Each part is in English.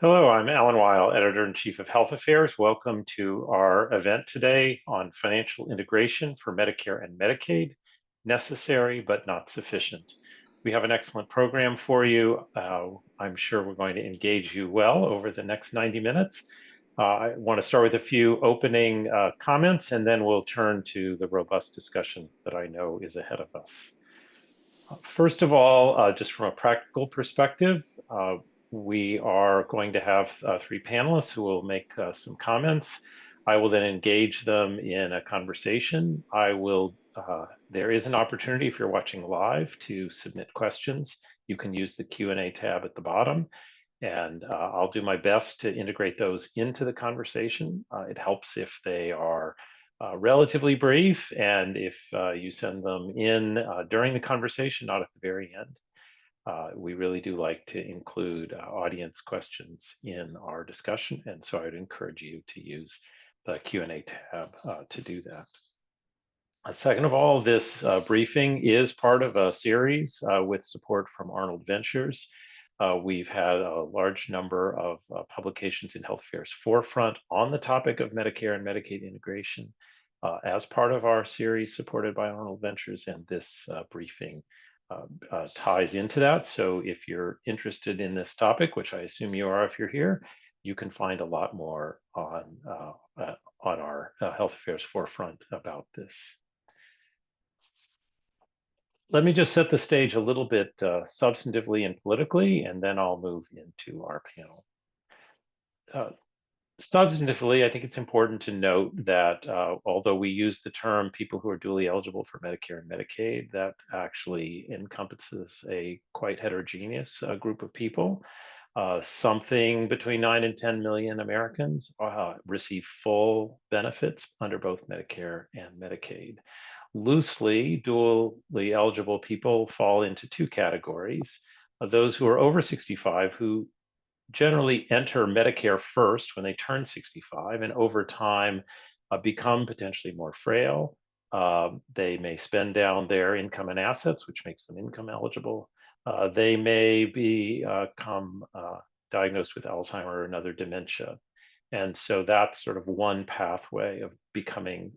Hello, I'm Alan Weil, Editor-in-Chief of Health Affairs. Welcome to our event today on financial integration for Medicare and Medicaid, necessary but not sufficient. We have an excellent program for you. I'm sure we're going to engage you well over the next 90 minutes. I want to start with a few opening comments, and then we'll turn to the robust discussion that I know is ahead of us. First of all, just from a practical perspective, we are going to have three panelists who will make some comments. I will then engage them in a conversation. There is an opportunity if you're watching live to submit questions. You can use the Q&A tab at the bottom, and I'll do my best to integrate those into the conversation. It helps if they are relatively brief, and if you send them in during the conversation, not at the very end. We really do like to include audience questions in our discussion, and so I'd encourage you to use the Q&A tab to do that. Second of all, this briefing is part of a series with support from Arnold Ventures. We've had a large number of publications in Health Affairs Forefront on the topic of Medicare and Medicaid integration as part of our series supported by Arnold Ventures, and this briefing ties into that. So if you're interested in this topic, which I assume you are if you're here, you can find a lot more on our Health Affairs Forefront about this. Let me just set the stage a little bit substantively and politically, and then I'll move into our panel. Substantively, I think it's important to note that although we use the term people who are duly eligible for Medicare and Medicaid, that actually encompasses a quite heterogeneous group of people. Something between 9 and 10 million Americans receive full benefits under both Medicare and Medicaid. Loosely, dually eligible people fall into two categories. Those who are over 65 who generally enter Medicare first when they turn 65 and over time become potentially more frail. They may spend down their income and assets, which makes them income eligible. They may become diagnosed with Alzheimer's or another dementia. And so that's sort of one pathway of becoming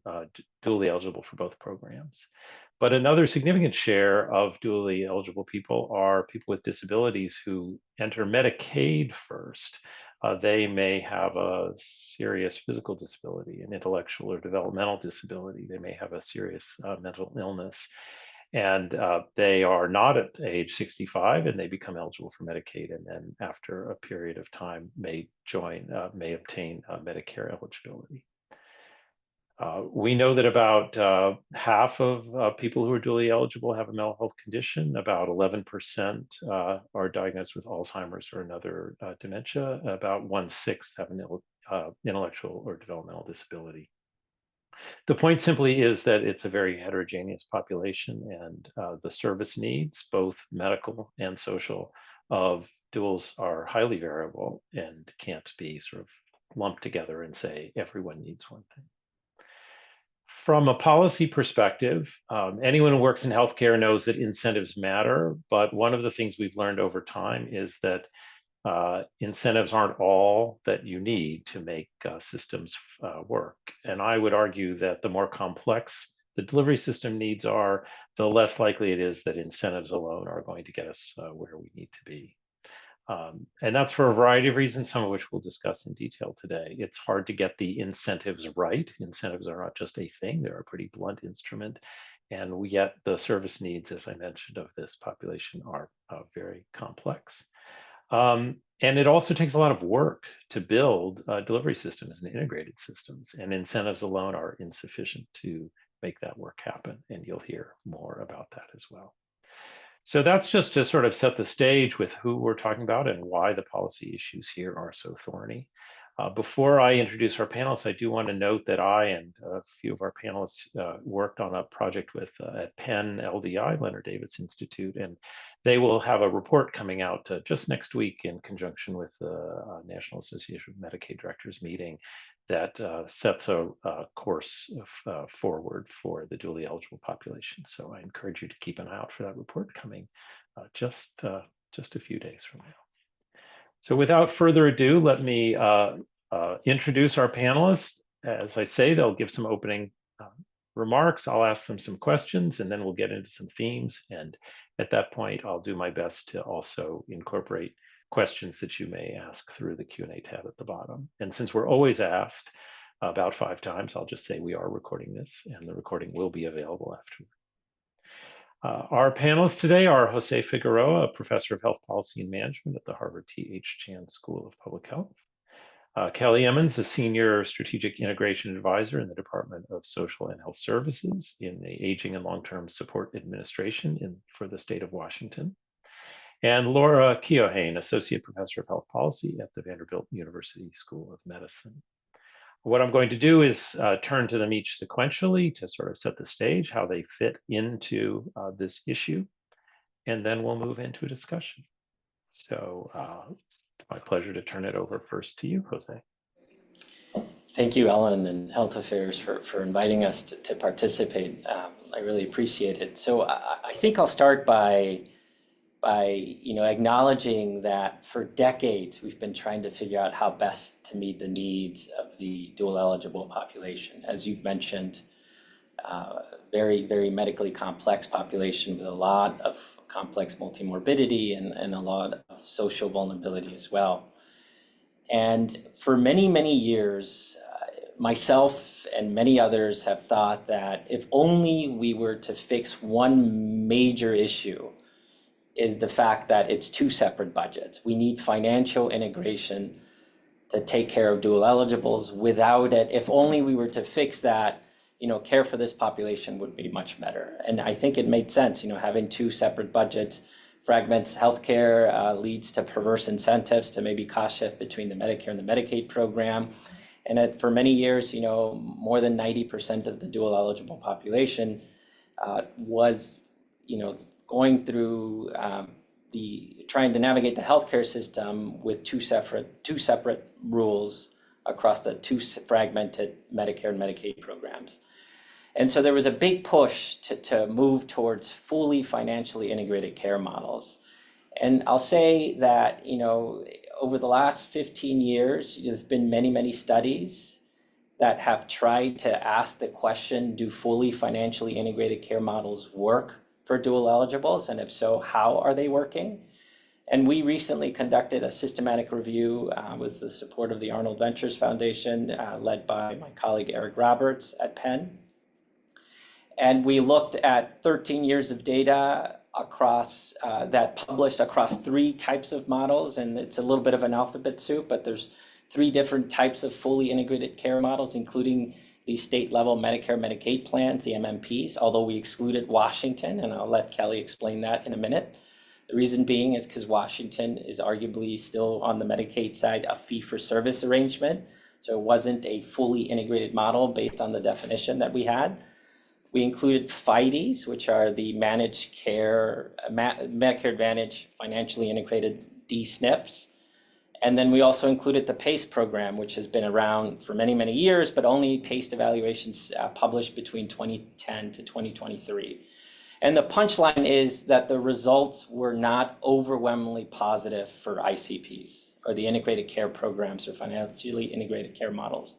dually eligible for both programs. But another significant share of dually eligible people are people with disabilities who enter Medicaid first. They may have a serious physical disability, an intellectual or developmental disability. They may have a serious mental illness. And they are not at age 65 and they become eligible for Medicaid, and then after a period of time may obtain Medicare eligibility. We know that about half of people who are dually eligible have a mental health condition. About 11% are diagnosed with Alzheimer's or another dementia. About 1/6 have an intellectual or developmental disability. The point simply is that it's a very heterogeneous population, and the service needs, both medical and social, of duals are highly variable and can't be sort of lumped together and say everyone needs one thing. From a policy perspective, anyone who works in healthcare knows that incentives matter, but one of the things we've learned over time is that incentives aren't all that you need to make systems work. And I would argue that the more complex the delivery system needs are, the less likely it is that incentives alone are going to get us where we need to be. And that's for a variety of reasons, some of which we'll discuss in detail today. It's hard to get the incentives right. Incentives are not just a thing, they're a pretty blunt instrument. And yet the service needs, as I mentioned, of this population are very complex. And it also takes a lot of work to build delivery systems and integrated systems, and incentives alone are insufficient to make that work happen. And you'll hear more about that as well. So that's just to sort of set the stage with who we're talking about and why the policy issues here are so thorny. Before I introduce our panelists, I do want to note that I and a few of our panelists worked on a project with at Penn LDI, Leonard Davis Institute, and they will have a report coming out just next week in conjunction with the National Association of Medicaid Directors meeting that sets a course forward for the dually eligible population. So I encourage you to keep an eye out for that report coming just a few days from now. So without further ado, let me introduce our panelists. As I say, they'll give some opening remarks. I'll ask them some questions, and then we'll get into some themes. And at that point, I'll do my best to also incorporate questions that you may ask through the Q&A tab at the bottom. And since we're always asked about 5 times, I'll just say we are recording this, and the recording will be available after. Our panelists today are Jose Figueroa, a professor of health policy and management at the Harvard T.H. Chan School of Public Health. Kelly Emmons, a senior strategic integration advisor in the Department of Social and Health Services in the Aging and Long-Term Support Administration for the state of Washington. And Laura Keohane, associate professor of health policy at the Vanderbilt University School of Medicine. What I'm going to do is turn to them each sequentially to sort of set the stage, how they fit into this issue, and then we'll move into a discussion. So it's my pleasure to turn it over first to you, Jose. Thank you, Ellen and Health Affairs for inviting us to participate. I really appreciate it. So I think I'll start by acknowledging that for decades we've been trying to figure out how best to meet the needs of the dual eligible population. As you've mentioned, very, very medically complex population with a lot of complex multimorbidity and a lot of social vulnerability as well. And for many, many years, myself and many others have thought that if only we were to fix one major issue, is the fact that it's 2 separate budgets. We need financial integration to take care of dual eligibles. Without it, if only we were to fix that, care for this population would be much better. And I think it made sense, having 2 separate budgets fragments healthcare, leads to perverse incentives to maybe cost shift between the Medicare and the Medicaid program. And for many years, more than 90% of the dual eligible population was, going through trying to navigate the healthcare system with two separate rules across the 2 fragmented Medicare and Medicaid programs. And so there was a big push to move towards fully financially integrated care models. And I'll say that, over the last 15 years, there's been many, many studies that have tried to ask the question, do fully financially integrated care models work for dual eligibles? And if so, how are they working? And we recently conducted a systematic review with the support of the Arnold Ventures Foundation, led by my colleague Eric Roberts at Penn. And we looked at 13 years of data across that published across 3 types of models. And it's a little bit of an alphabet soup, but there's 3 different types of fully integrated care models, including the state level Medicare Medicaid plans, the MMPs, although we excluded Washington, and I'll let Kelly explain that in a minute. The reason being is because Washington is arguably still on the Medicaid side a fee-for-service arrangement. So it wasn't a fully integrated model based on the definition that we had. We included FIDEs, which are the managed care, Medicare Advantage financially integrated D-SNPs. And then we also included the PACE program, which has been around for many, many years, but only PACE evaluations published between 2010 to 2023. And the punchline is that the results were not overwhelmingly positive for ICPs, or the integrated care programs, or financially integrated care models.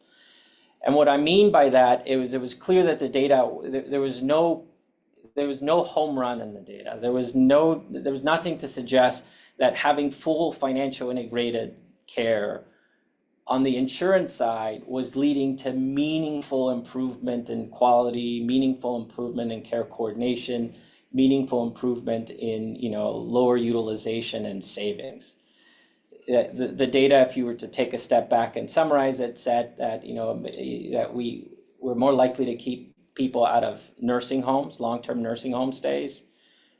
And what I mean by that, it was clear that the data, there was no home run in the data. There was nothing to suggest that having full financial integrated care on the insurance side was leading to meaningful improvement in quality, meaningful improvement in care coordination, meaningful improvement in lower utilization and savings. The data, if you were to take a step back and summarize it, said that that we were more likely to keep people out of nursing homes, long-term nursing home stays.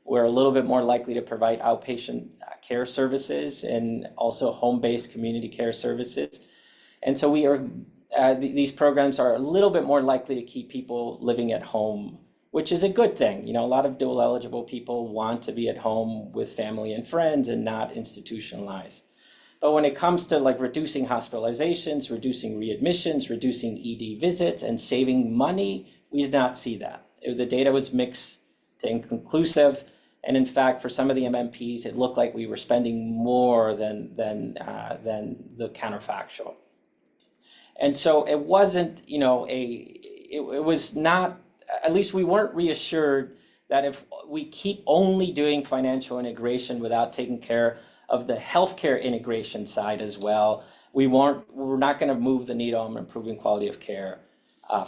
We're a little bit more likely to provide outpatient care services and also home-based community care services. And so these programs are a little bit more likely to keep people living at home, which is a good thing. A lot of dual eligible people want to be at home with family and friends and not institutionalized. But when it comes to reducing hospitalizations, reducing readmissions, reducing ED visits, and saving money, we did not see that. The data was mixed to inconclusive. And in fact, for some of the MMPs, it looked like we were spending more than the counterfactual. And so it wasn't, it was not, at least we weren't reassured that if we keep only doing financial integration without taking care of the healthcare integration side as well, we're not going to move the needle on improving quality of care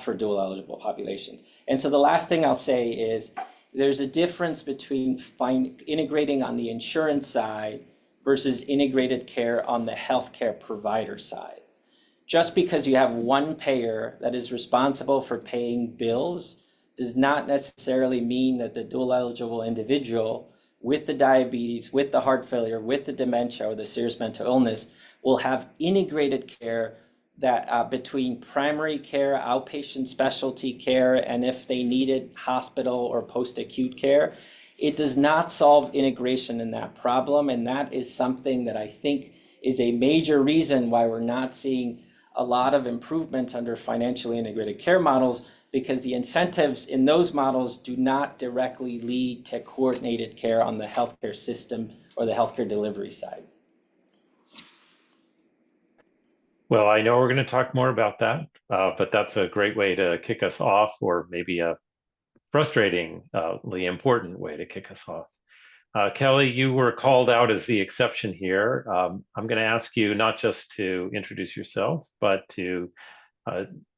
for dual eligible populations. And so the last thing I'll say is there's a difference between integrating on the insurance side versus integrated care on the healthcare provider side. Just because you have one payer that is responsible for paying bills does not necessarily mean that the dual eligible individual with the diabetes, with the heart failure, with the dementia or the serious mental illness will have integrated care that between primary care, outpatient specialty care, and if they needed hospital or post-acute care. It does not solve integration in that problem, and that is something that I think is a major reason why we're not seeing a lot of improvement under financially integrated care models, because the incentives in those models do not directly lead to coordinated care on the healthcare system or the healthcare delivery side. Well, I know we're going to talk more about that, but that's a great way to kick us off, or maybe a frustratingly important way to kick us off. Kelly, you were called out as the exception here. I'm going to ask you not just to introduce yourself, but to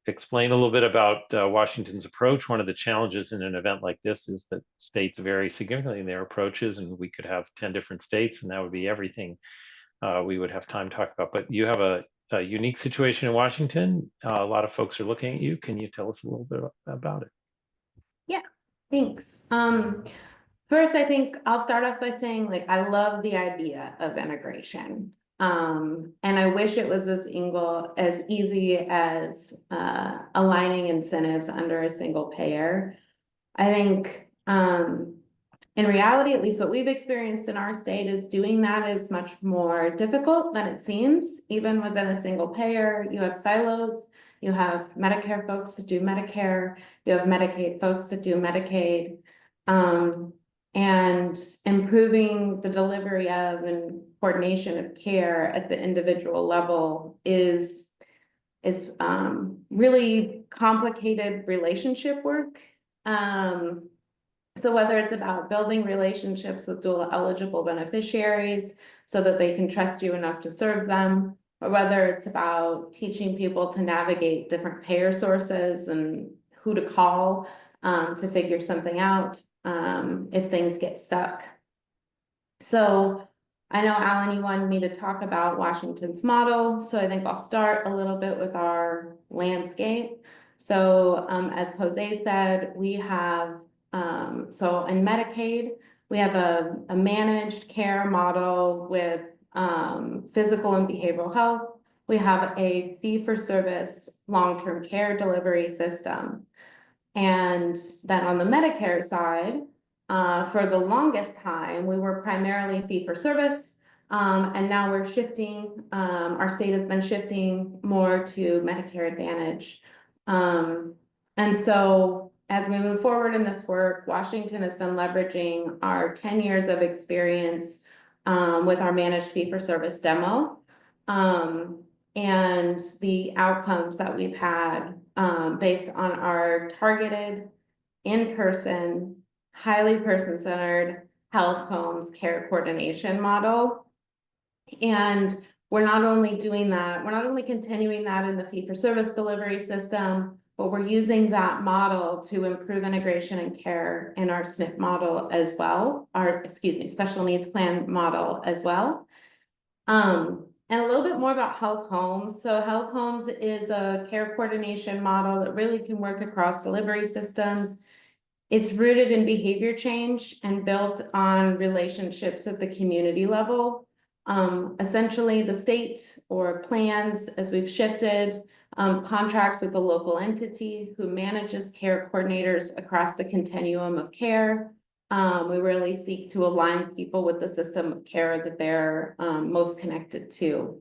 explain a little bit about Washington's approach. One of the challenges in an event like this is that states vary significantly in their approaches, and we could have 10 different states, and that would be everything we would have time to talk about. But you have a unique situation in Washington. A lot of folks are looking at you. Can you tell us a little bit about it? Yeah, thanks. First, I think I'll start off by saying, like, I love the idea of integration. And I wish it was as easy as aligning incentives under a single payer. I think in reality, at least what we've experienced in our state, is doing that is much more difficult than it seems. Even within a single payer, you have silos. You have Medicare folks that do Medicare. You have Medicaid folks that do Medicaid. And improving the delivery of and coordination of care at the individual level is really complicated relationship work. So whether it's about building relationships with dual eligible beneficiaries so that they can trust you enough to serve them, or whether it's about teaching people to navigate different payer sources and who to call to figure something out if things get stuck. So I know, Alan, you wanted me to talk about Washington's model, so I think I'll start a little bit with our landscape. So as Jose said, we have, so in Medicaid, we have a managed care model with physical and behavioral health. We have a fee-for-service long-term care delivery system. And then on the Medicare side, for the longest time, we were primarily fee-for-service, and now we're shifting, our state has been shifting more to Medicare Advantage. And so as we move forward in this work, Washington has been leveraging our 10 years of experience with our managed fee-for-service demo, and the outcomes that we've had based on our targeted, in-person, highly person-centered health homes care coordination model. And we're not only doing that, we're not only continuing that in the fee-for-service delivery system, but we're using that model to improve integration and care in our SNP model as well, special needs plan model as well. And a little bit more about health homes. So health homes is a care coordination model that really can work across delivery systems. It's rooted in behavior change and built on relationships at the community level. Essentially, the state or plans, as we've shifted, contracts with the local entity who manages care coordinators across the continuum of care. We really seek to align people with the system of care that they're most connected to.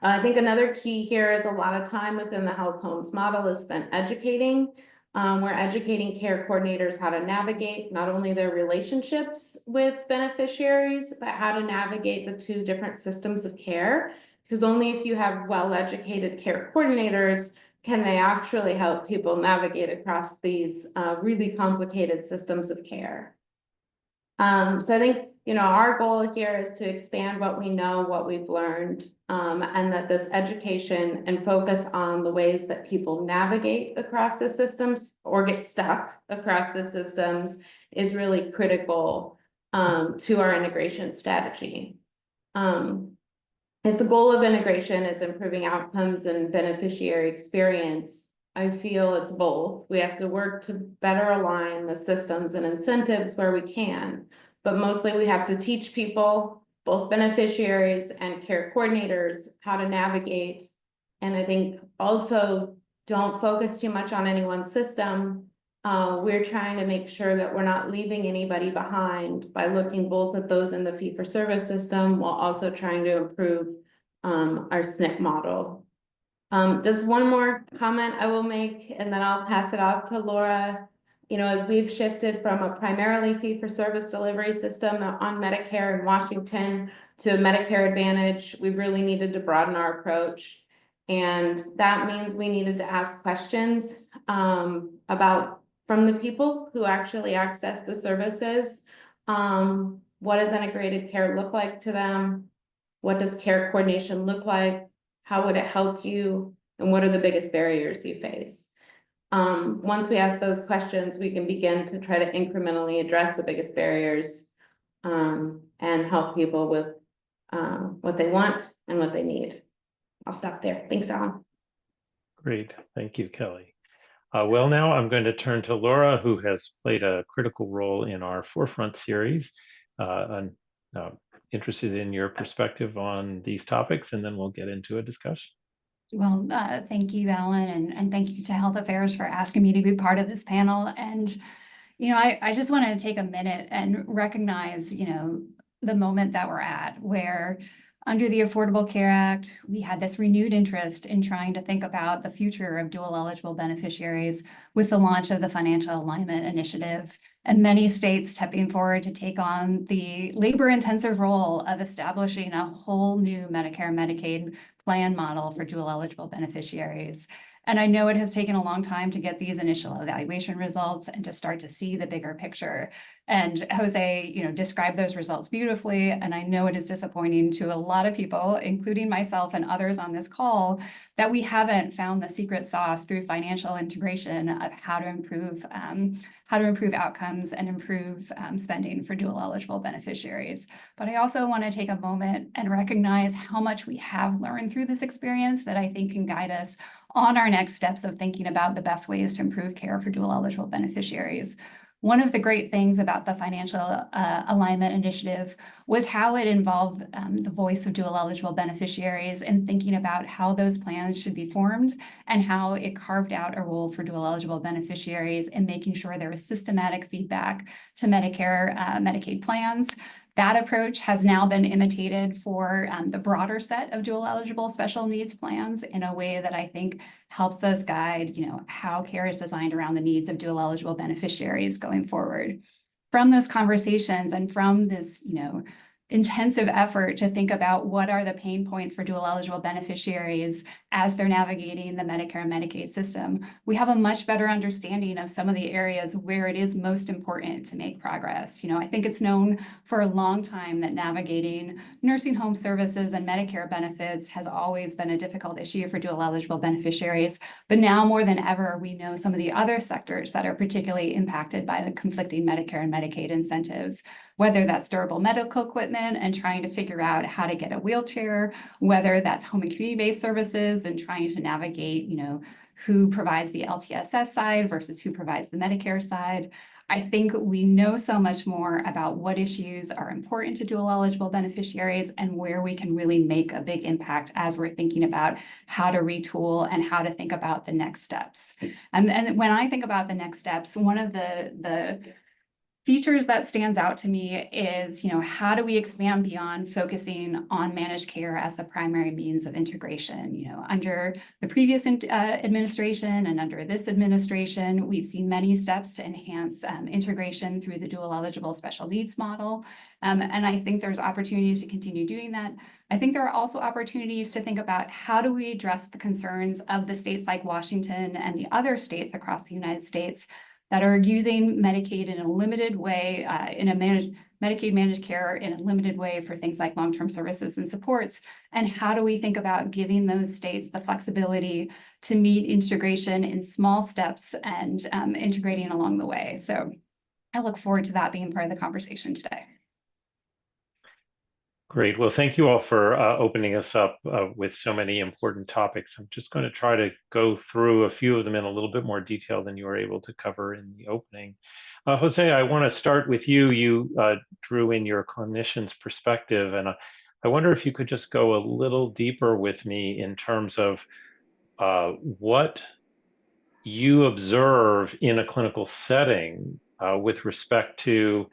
I think another key here is a lot of time within the health homes model is spent educating We're educating care coordinators how to navigate not only their relationships with beneficiaries, but how to navigate the two different systems of care. Because only if you have well-educated care coordinators can they actually help people navigate across these really complicated systems of care. So I think, our goal here is to expand what we know, what we've learned, and that this education and focus on the ways that people navigate across the systems or get stuck across the systems is really critical to our integration strategy. If the goal of integration is improving outcomes and beneficiary experience, I feel it's both. We have to work to better align the systems and incentives where we can, but mostly we have to teach people, both beneficiaries and care coordinators, how to navigate. And I think also don't focus too much on any one system. We're trying to make sure that we're not leaving anybody behind by looking both at those in the fee-for-service system while also trying to improve our SNP model. Just one more comment I will make, and then I'll pass it off to Laura. As we've shifted from a primarily fee-for-service delivery system on Medicare in Washington to a Medicare Advantage, we've really needed to broaden our approach. And that means we needed to ask questions about from the people who actually access the services. What does integrated care look like to them? What does care coordination look like? How would it help you? And what are the biggest barriers you face? Once we ask those questions, we can begin to try to incrementally address the biggest barriers and help people with what they want and what they need. I'll stop there. Thanks, Alan. Great. Thank you, Kelly. Well, now I'm going to turn to Laura, who has played a critical role in our Forefront series. I'm interested in your perspective on these topics, and then we'll get into a discussion. Well, thank you, Alan, and thank you to Health Affairs for asking me to be part of this panel. And, I just want to take a minute and recognize, the moment that we're at, where under the Affordable Care Act, we had this renewed interest in trying to think about the future of dual eligible beneficiaries with the launch of the Financial Alignment Initiative, and many states stepping forward to take on the labor-intensive role of establishing a whole new Medicare and Medicaid plan model for dual eligible beneficiaries. And I know it has taken a long time to get these initial evaluation results and to start to see the bigger picture. And Jose, described those results beautifully. And I know it is disappointing to a lot of people, including myself and others on this call, that we haven't found the secret sauce through financial integration of how to improve outcomes and improve spending for dual eligible beneficiaries. But I also want to take a moment and recognize how much we have learned through this experience that I think can guide us on our next steps of thinking about the best ways to improve care for dual eligible beneficiaries. One of the great things about the Financial Alignment Initiative was how it involved the voice of dual eligible beneficiaries in thinking about how those plans should be formed and how it carved out a role for dual eligible beneficiaries in making sure there was systematic feedback to Medicare, Medicaid plans. That approach has now been imitated for the broader set of dual eligible special needs plans in a way that I think helps us guide, how care is designed around the needs of dual eligible beneficiaries going forward. From those conversations and from this, intensive effort to think about what are the pain points for dual eligible beneficiaries as they're navigating the Medicare and Medicaid system, we have a much better understanding of some of the areas where it is most important to make progress. I think it's known for a long time that navigating nursing home services and Medicare benefits has always been a difficult issue for dual eligible beneficiaries. But now more than ever, we know some of the other sectors that are particularly impacted by the conflicting Medicare and Medicaid incentives, whether that's durable medical equipment and trying to figure out how to get a wheelchair, whether that's home and community-based services and trying to navigate, who provides the LTSS side versus who provides the Medicare side. I think we know so much more about what issues are important to dual eligible beneficiaries and where we can really make a big impact as we're thinking about how to retool and how to think about the next steps. And when I think about the next steps, one of the features that stands out to me is, how do we expand beyond focusing on managed care as the primary means of integration? Under the previous administration and under this administration, we've seen many steps to enhance integration through the dual eligible special needs model. And I think there's opportunities to continue doing that. I think there are also opportunities to think about how do we address the concerns of the states like Washington and the other states across the United States that are using Medicaid in a limited way, Medicaid managed care in a limited way for things like long-term services and supports. And how do we think about giving those states the flexibility to meet integration in small steps and integrating along the way? So I look forward to that being part of the conversation today. Great. Well, thank you all for opening us up with so many important topics. I'm just going to try to go through a few of them in a little bit more detail than you were able to cover in the opening. Jose, I want to start with you. You drew in your clinician's perspective, and I wonder if you could just go a little deeper with me in terms of what you observe in a clinical setting with respect to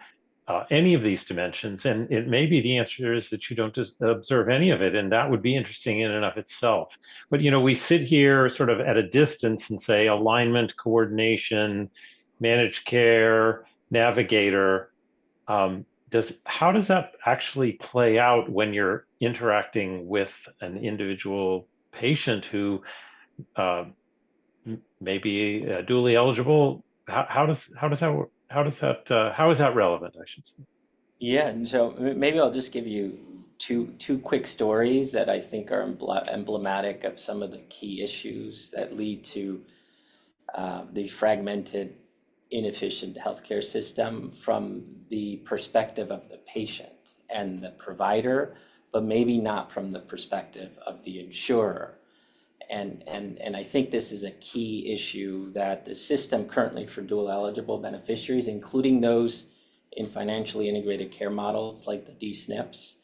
any of these dimensions. And it may be the answer is that you don't just observe any of it, and that would be interesting in and of itself. But we sit here sort of at a distance and say alignment, coordination, managed care, navigator. How does that actually play out when you're interacting with an individual patient who may be dually eligible? How is that relevant, I should say? Yeah, and so maybe I'll just give you two quick stories that I think are emblematic of some of the key issues that lead to the fragmented, inefficient healthcare system from the perspective of the patient and the provider, but maybe not from the perspective of the insurer. And I think this is a key issue that the system currently for dual eligible beneficiaries, including those in financially integrated care models like the D-SNPs,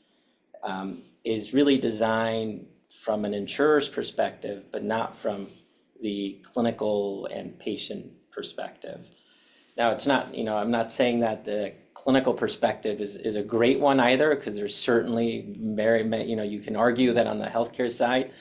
is really designed from an insurer's perspective, but not from the clinical and patient perspective. Now, it's not, I'm not saying that the clinical perspective is a great one either, because there's certainly you can argue that on the healthcare side,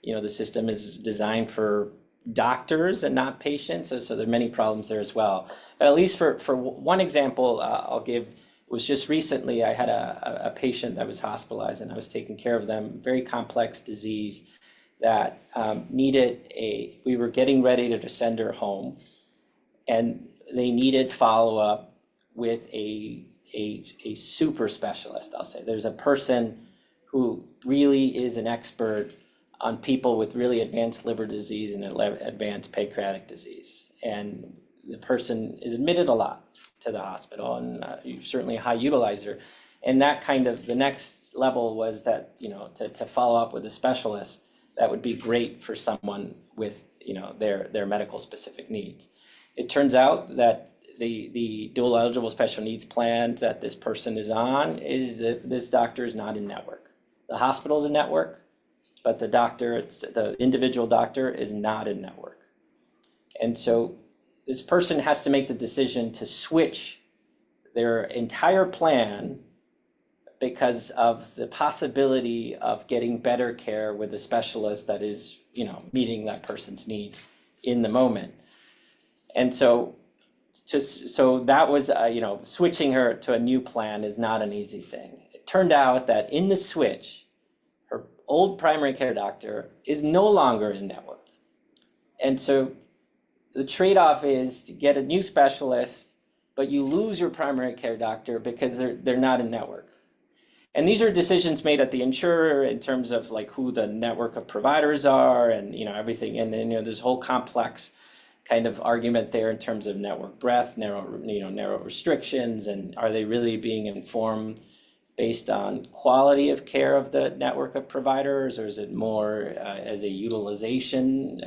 the system is designed for doctors and not patients, so there are many problems there as well. But at least for one example I'll give, was just recently I had a patient that was hospitalized and I was taking care of them, very complex disease that we were getting ready to send her home, and they needed follow-up with a super specialist, I'll say. There's a person who really is an expert on people with really advanced liver disease and advanced pancreatic disease. And the person is admitted a lot to the hospital, and certainly a high utilizer. And that the next level was that, to follow up with a specialist that would be great for someone with, their medical specific needs. It turns out that the dual eligible special needs plan that this person is on is that this doctor is not in network. The hospital is in network, but the individual doctor is not in network. And so this person has to make the decision to switch their entire plan because of the possibility of getting better care with a specialist that is, meeting that person's needs in the moment. And so that was, switching her to a new plan is not an easy thing. It turned out that in the switch, her old primary care doctor is no longer in network. And so the trade-off is to get a new specialist, but you lose your primary care doctor because they're not in network. And these are decisions made at the insurer in terms of like who the network of providers are and everything. And then there's a whole complex kind of argument there in terms of network breadth, narrow restrictions, and are they really being informed based on quality of care of the network of providers, or is it more as a utilization,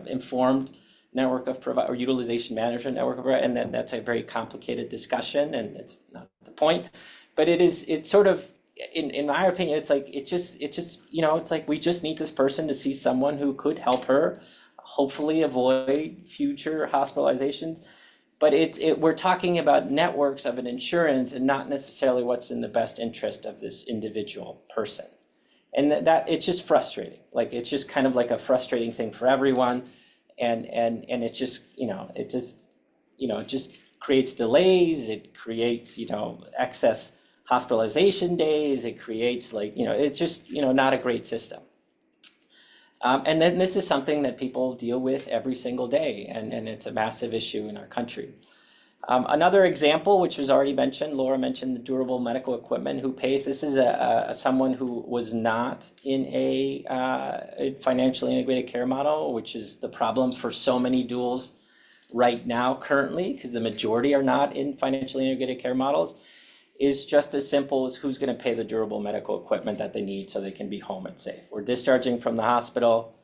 informed network of provider or utilization management network of provider? And then that's a very complicated discussion, and it's not the point. But it's sort of, in my opinion, it's like it's like we just need this person to see someone who could help her, hopefully avoid future hospitalizations. but we're talking about networks of an insurance and not necessarily what's in the best interest of this individual person. And that it's just frustrating. Like, it's just kind of like a frustrating thing for everyone. And it just, it just creates delays. It creates, excess hospitalization days. It creates it's just, not a great system. And then this is something that people deal with every single day, and it's a massive issue in our country. Another example, which was already mentioned, Laura mentioned the durable medical equipment. Who pays? This is someone who was not in a financially integrated care model, which is the problem for so many duals right now currently, because the majority are not in financially integrated care models, is just as simple as who's going to pay the durable medical equipment that they need so they can be home and safe. We're discharging from the hospital.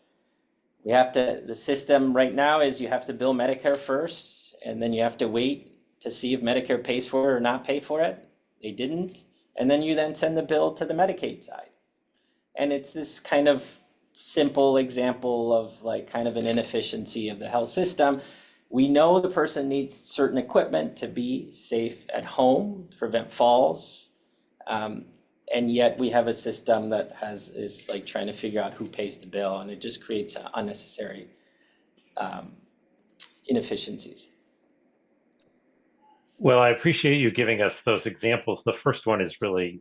The system right now is you have to bill Medicare first, and then you have to wait to see if Medicare pays for it or not pay for it. They didn't. And then you then send the bill to the Medicaid side. And it's this kind of simple example of kind of an inefficiency of the health system. We know the person needs certain equipment to be safe at home, to prevent falls. And yet we have a system that is trying to figure out who pays the bill, and it just creates unnecessary inefficiencies. Well, I appreciate you giving us those examples. The first one is really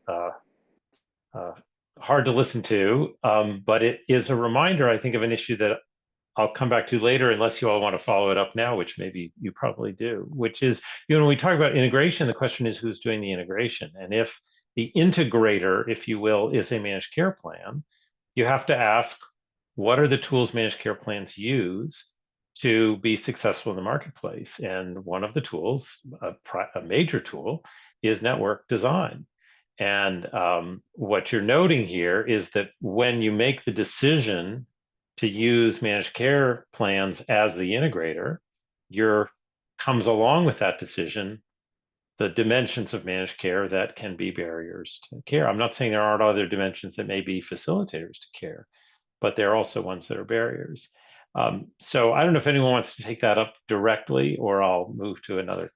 hard to listen to, but it is a reminder, I think, of an issue that I'll come back to later, unless you all want to follow it up now, which maybe you probably do, which is, when we talk about integration, the question is who's doing the integration. And if the integrator, if you will, is a managed care plan, you have to ask, what are the tools managed care plans use to be successful in the marketplace? And one of the tools, a major tool, is network design. And what you're noting here is that when you make the decision to use managed care plans as the integrator, comes along with that decision the dimensions of managed care that can be barriers to care. I'm not saying there aren't other dimensions that may be facilitators to care, but there are also ones that are barriers. So I don't know if anyone wants to take that up directly, or I'll move to another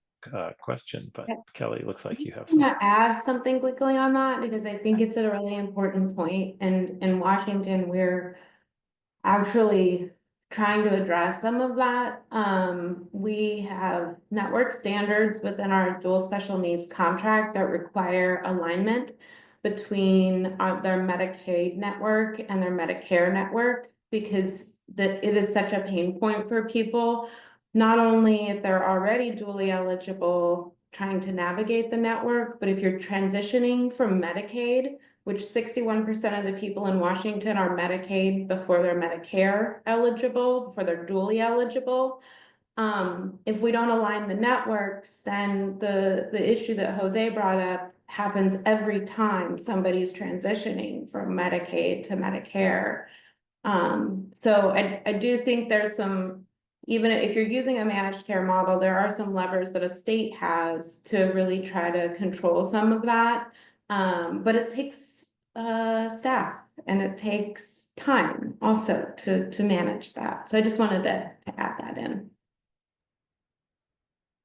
question, but Kelly, looks like you have I'm something. gonna add something quickly on that, because I think it's a really important point. And in Washington, we're actually trying to address some of that. We have network standards within our dual special needs contract that require alignment between their Medicaid network and their Medicare network, because it is such a pain point for people, not only if they're already dually eligible trying to navigate the network, but if you're transitioning from Medicaid, which 61% of the people in Washington are Medicaid before they're Medicare eligible, before they're dually eligible. If we don't align the networks, then the issue that Jose brought up happens every time somebody's transitioning from Medicaid to Medicare. So I do think there's some, even if you're using a managed care model, there are some levers that a state has to really try to control some of that. But it takes staff, and it takes time also to manage that. So I just wanted to add that in.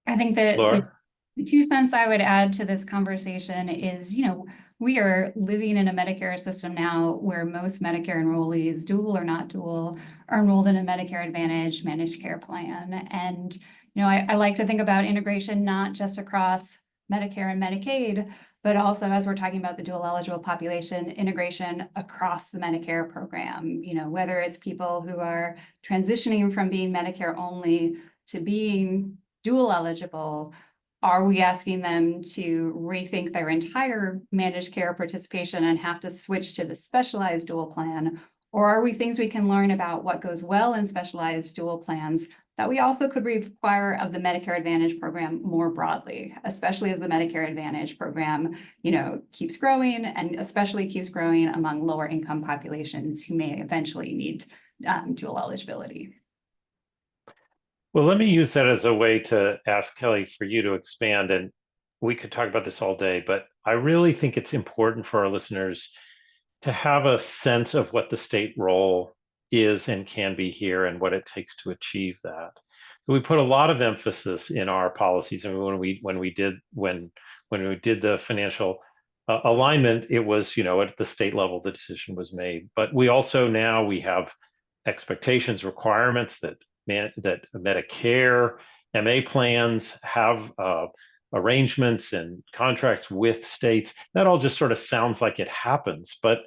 I think that Laura? the 2 cents I would add to this conversation is, we are living in a Medicare system now where most Medicare enrollees, dual or not dual, are enrolled in a Medicare Advantage managed care plan. And, I like to think about integration not just across Medicare and Medicaid, but also, as we're talking about the dual eligible population, integration across the Medicare program, whether it's people who are transitioning from being Medicare only to being dual eligible. Are we asking them to rethink their entire managed care participation and have to switch to the specialized dual plan? Or are we things we can learn about what goes well in specialized dual plans that we also could require of the Medicare Advantage program more broadly, especially as the Medicare Advantage program, keeps growing, and especially keeps growing among lower income populations who may eventually need dual eligibility? Well, let me use that as a way to ask Kelly for you to expand, and we could talk about this all day, but I really think it's important for our listeners to have a sense of what the state role is and can be here, and what it takes to achieve that. we put a lot of emphasis in our policies. And when we did the financial alignment, it was, at the state level the decision was made. But we also now we have expectations, requirements that Medicare, MA plans have arrangements and contracts with states. That all just sort of sounds like it happens, but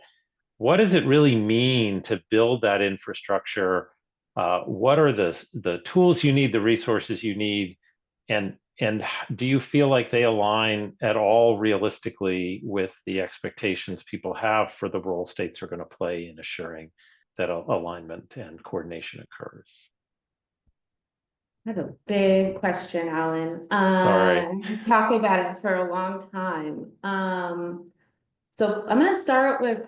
what does it really mean to build that infrastructure? What are the tools you need, the resources you need, and do you feel like they align at all realistically with the expectations people have for the role states are going to play in assuring that alignment and coordination occurs? I have a big question, Alan. Sorry. Talk about it for a long time. So I'm going to start with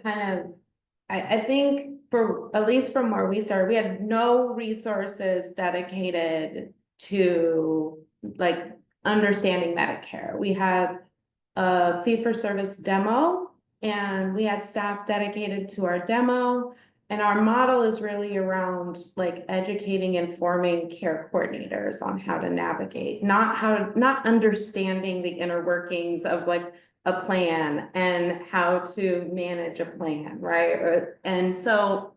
I think for at least from where we started, we had no resources dedicated to like understanding Medicare. We had a fee-for-service demo, and we had staff dedicated to our demo. And our model is really around like educating and forming care coordinators on how to navigate, not understanding the inner workings of like a plan and how to manage a plan, right? And so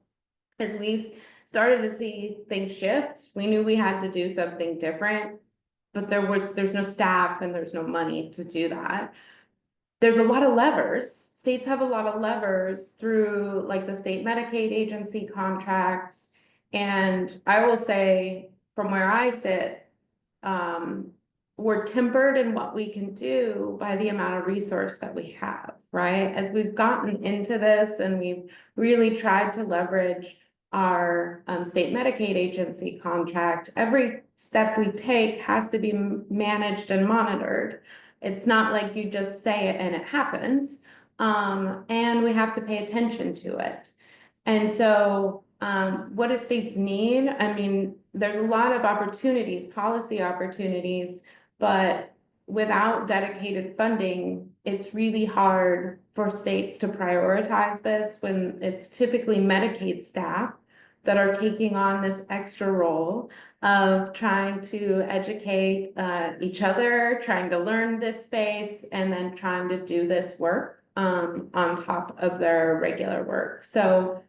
as we started to see things shift, we knew we had to do something different, but there's no staff and there's no money to do that. There's a lot of levers. States have a lot of levers through like the state Medicaid agency contracts. And I will say from where I sit, we're tempered in what we can do by the amount of resource that we have, right? As we've gotten into this and we've really tried to leverage our state Medicaid agency contract, every step we take has to be managed and monitored. It's not like you just say it and it happens. And we have to pay attention to it. And so what do states need? I mean, there's a lot of opportunities, policy opportunities, but without dedicated funding, it's really hard for states to prioritize this when it's typically Medicaid staff that are taking on this extra role of trying to educate each other, trying to learn this space, and then trying to do this work on top of their regular work. So,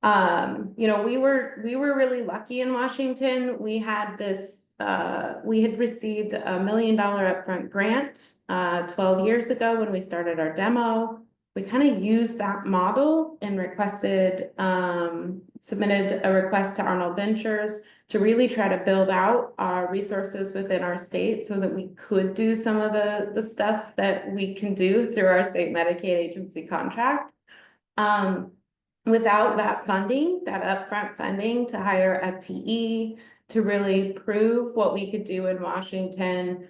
we were really lucky in Washington. We had this, we had received $1 million upfront grant 12 years ago when we started our demo. We kind of used that model and submitted a request to Arnold Ventures to really try to build out our resources within our state so that we could do some of the stuff that we can do through our state Medicaid agency contract. Without that funding, that upfront funding to hire FTE, to really prove what we could do in Washington,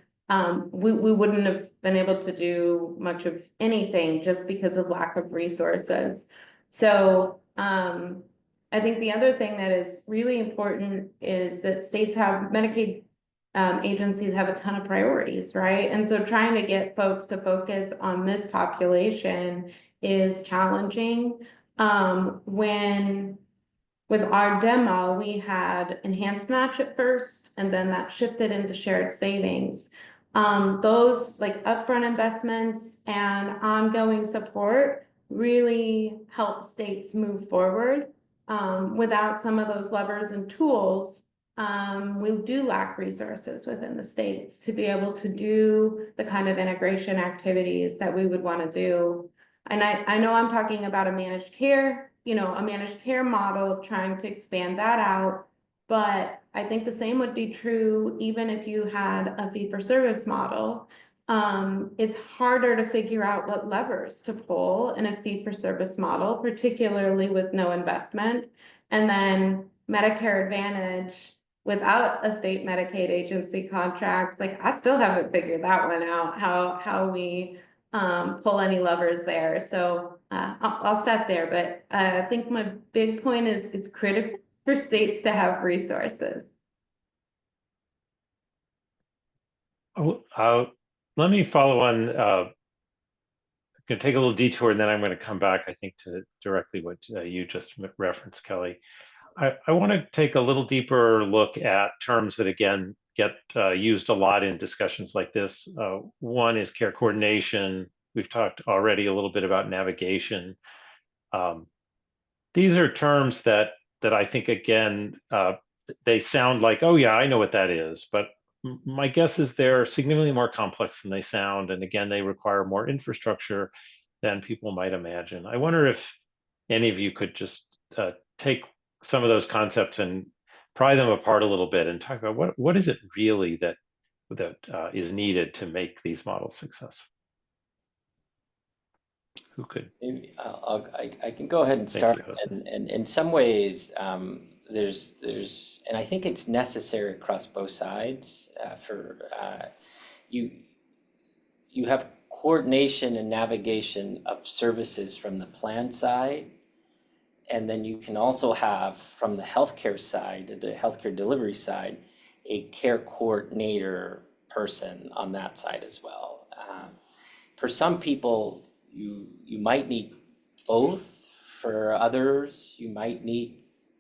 we wouldn't have been able to do much of anything just because of lack of resources. So I think the other thing that is really important is that states have Medicaid agencies have a ton of priorities, right? And so trying to get folks to focus on this population is challenging. With our demo, we had enhanced match at first, and then that shifted into shared savings. Those like upfront investments and ongoing support really help states move forward. Without some of those levers and tools, we do lack resources within the states to be able to do the kind of integration activities that we would want to do. And I know I'm talking about a managed care model of trying to expand that out, but I think the same would be true even if you had a fee-for-service model. It's harder to figure out what levers to pull in a fee-for-service model, particularly with no investment. And then Medicare Advantage without a state Medicaid agency contract, like I still haven't figured that one out, how we pull any levers there. So I'll stop there, but I think my big point is it's critical for states to have resources. Let me follow on. I'm going to take a little detour, and then I'm going to come back, I think, to directly what you just referenced, Kelly. I want to take a little deeper look at terms that, again, get used a lot in discussions like this. One is care coordination. We've talked already a little bit about navigation. These are terms that I think, again, they sound like, oh yeah, I know what that is, but my guess is they're significantly more complex than they sound, and again, they require more infrastructure than people might imagine. I wonder if any of you could just take some of those concepts and pry them apart a little bit and talk about what is it really that is needed to make these models successful. Who could? Maybe I can go ahead and start. And in some ways, there's, and I think it's necessary across both sides for you have coordination and navigation of services from the plan side. And then you can also have from the healthcare side, the healthcare delivery side, a care coordinator person on that side as well. For some people, you might need both. For others, you might need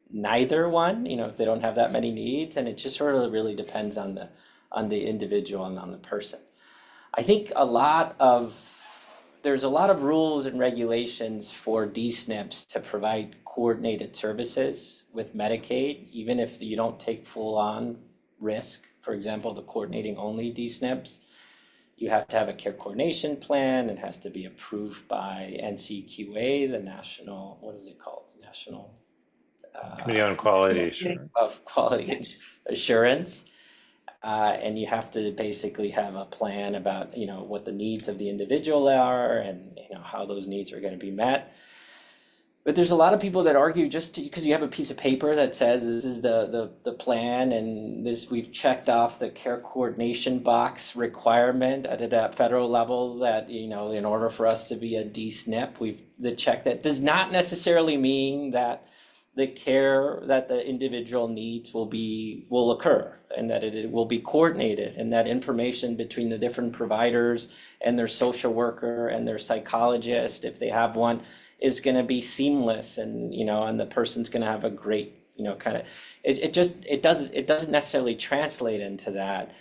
neither one, if they don't have that many needs, and it just sort of really depends on the individual and on the person. I think there's a lot of rules and regulations for DSNPs to provide coordinated services with Medicaid, even if you don't take full-on risk. For example, the coordinating only DSNPs, you have to have a care coordination plan. It has to be approved by NCQA, the national, what is it called? National Committee on Quality Assurance. Of Quality Assurance. And you have to basically have a plan about, what the needs of the individual are and, how those needs are going to be met. But there's a lot of people that argue just because you have a piece of paper that says this is the plan and this, we've checked off the care coordination box requirement at a federal level that, in order for us to be a DSNP, the check that does not necessarily mean that the care that the individual needs will occur, and that it will be coordinated, and that information between the different providers and their social worker and their psychologist, if they have one, is going to be seamless, and and the person's going to have a great it doesn't necessarily translate into that.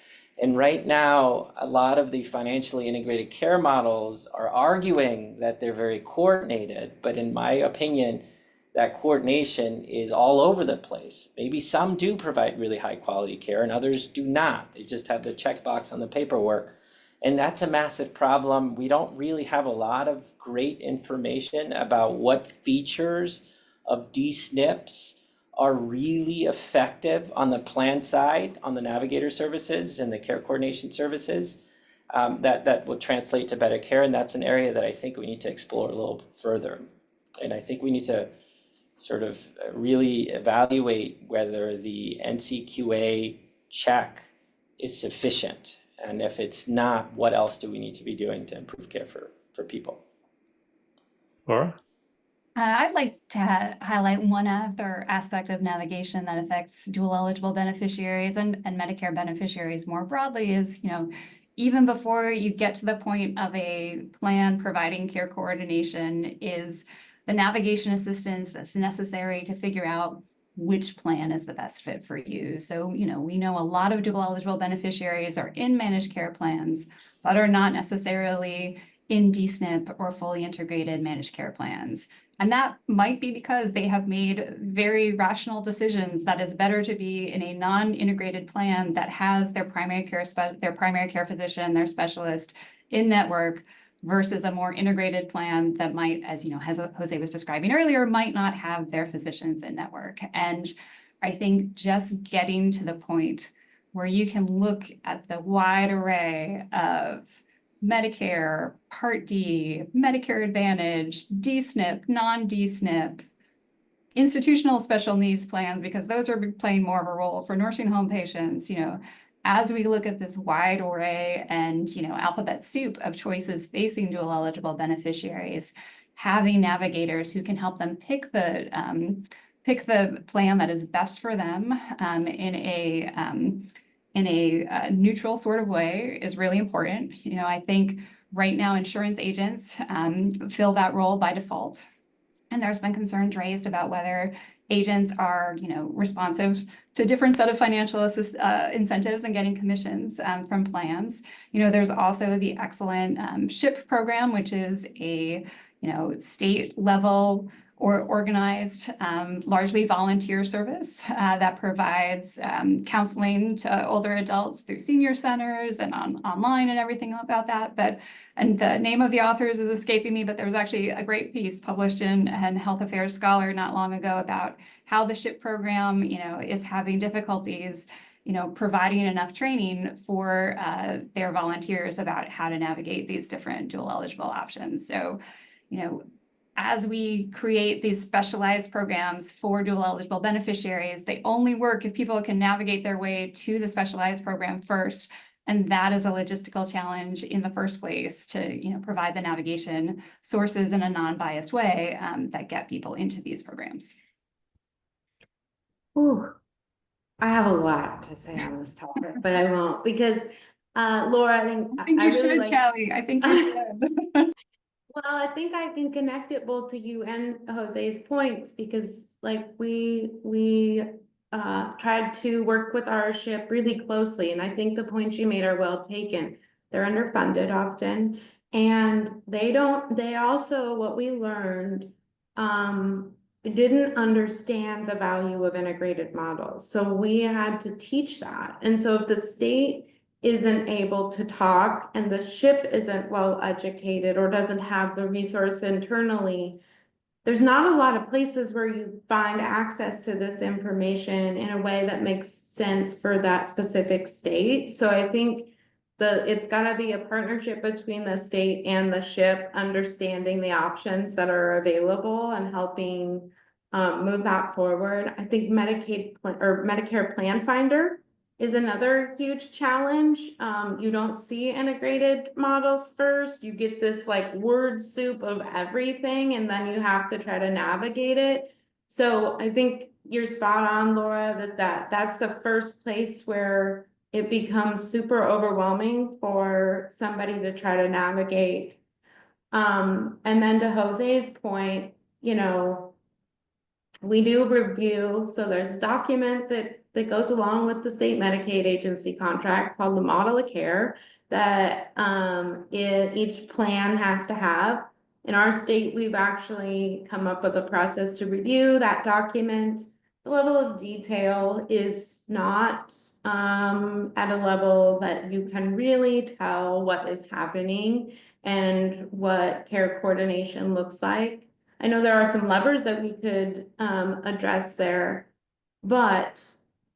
And right now, a lot of the financially integrated care models are arguing that they're very coordinated, but in my opinion, that coordination is all over the place. Maybe some do provide really high quality care and others do not. They just have the checkbox on the paperwork. And that's a massive problem. We don't really have a lot of great information about what features of DSNPs are really effective on the plan side, on the navigator services and the care coordination services that will translate to better care. And that's an area that I think we need to explore a little further. And I think we need to sort of really evaluate whether the NCQA check is sufficient. And if it's not, what else do we need to be doing to improve care for people? Laura? I'd like to highlight one other aspect of navigation that affects dual eligible beneficiaries and Medicare beneficiaries more broadly is, even before you get to the point of a plan providing care coordination is the navigation assistance that's necessary to figure out which plan is the best fit for you. So, we know a lot of dual eligible beneficiaries are in managed care plans, but are not necessarily in DSNP or fully integrated managed care plans. And that might be because they have made very rational decisions that it's better to be in a non-integrated plan that has their primary care physician, their specialist in network, versus a more integrated plan that might, as Jose was describing earlier, might not have their physicians in network. And I think just getting to the point where you can look at the wide array of Medicare, Part D, Medicare Advantage, DSNP, non-DSNP, institutional special needs plans, because those are playing more of a role for nursing home patients, as we look at this wide array and, alphabet soup of choices facing dual eligible beneficiaries, having navigators who can help them pick the plan that is best for them in a neutral sort of way is really important. I think right now insurance agents fill that role by default. And there's been concerns raised about whether agents are, responsive to different set of financial incentives and getting commissions from plans. There's also the excellent SHIP program, which is a, state level or organized, largely volunteer service that provides counseling to older adults through senior centers and online and everything about that. And the name of the authors is escaping me, but there was actually a great piece published in Health Affairs Scholar not long ago about how the SHIP program, is having difficulties, providing enough training for their volunteers about how to navigate these different dual eligible options. So, as we create these specialized programs for dual eligible beneficiaries, they only work if people can navigate their way to the specialized program first. And that is a logistical challenge in the first place to, provide the navigation sources in a non-biased way that get people into these programs. Ooh, I have a lot to say on this topic, but I won't because Laura, I think I think I you really should, like Kelly. I think you should. Well, I think I can connect it both to you and Jose's points because like we tried to work with our SHIP really closely, and I think the points you made are well taken. They're underfunded often, and they also, what we learned, didn't understand the value of integrated models. So we had to teach that. And so if the state isn't able to talk and the SHIP isn't well educated or doesn't have the resource internally, there's not a lot of places where you find access to this information in a way that makes sense for that specific state. So I think it's gotta be a partnership between the state and the SHIP, understanding the options that are available and helping move that forward. I think Medicare Plan Finder is another huge challenge. You don't see integrated models first. You get this like word soup of everything, and then you have to try to navigate it. So I think you're spot on, Laura, that's the first place where it becomes super overwhelming for somebody to try to navigate. And then to Jose's point, we do review, so there's a document that goes along with the state Medicaid agency contract called the Model of Care that each plan has to have. In our state, we've actually come up with a process to review that document. The level of detail is not at a level that you can really tell what is happening and what care coordination looks like. I know there are some levers that we could address there, but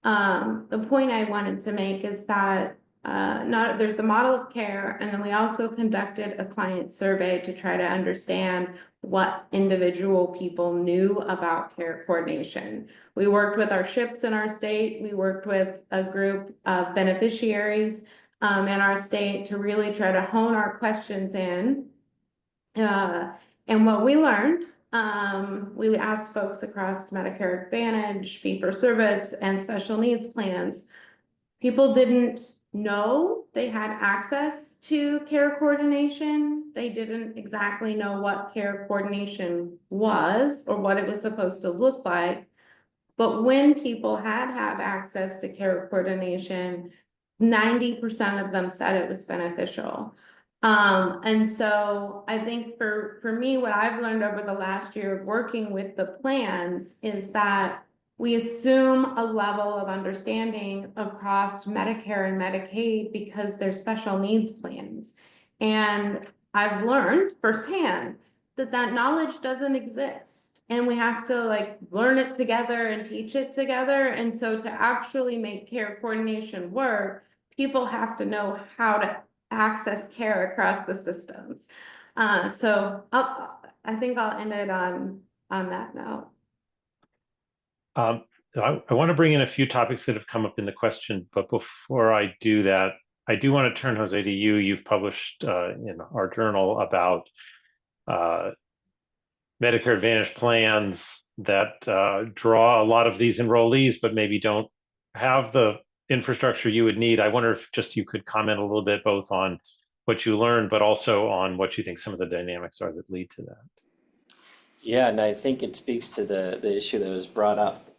the point I wanted to make is that there's the model of care, and then we also conducted a client survey to try to understand what individual people knew about care coordination. We worked with our SHIPs in our state. We worked with a group of beneficiaries in our state to really try to hone our questions in. And what we learned, we asked folks across Medicare Advantage, fee-for-service, and special needs plans. People didn't know they had access to care coordination. They didn't exactly know what care coordination was or what it was supposed to look like. But when people had access to care coordination, 90% of them said it was beneficial. And so I think for me, what I've learned over the last year of working with the plans is that we assume a level of understanding across Medicare and Medicaid because they're special needs plans. And I've learned firsthand that knowledge doesn't exist. And we have to like learn it together and teach it together. And so to actually make care coordination work, people have to know how to access care across the systems. So I think I'll end it on that note. I want to bring in a few topics that have come up in the question, but before I do that, I do want to turn, Jose, to you. You've published in our journal about Medicare Advantage plans that draw a lot of these enrollees, but maybe don't have the infrastructure you would need. I wonder if just you could comment a little bit both on what you learned, but also on what you think some of the dynamics are that lead to that. Yeah, and I think it speaks to the issue that was brought up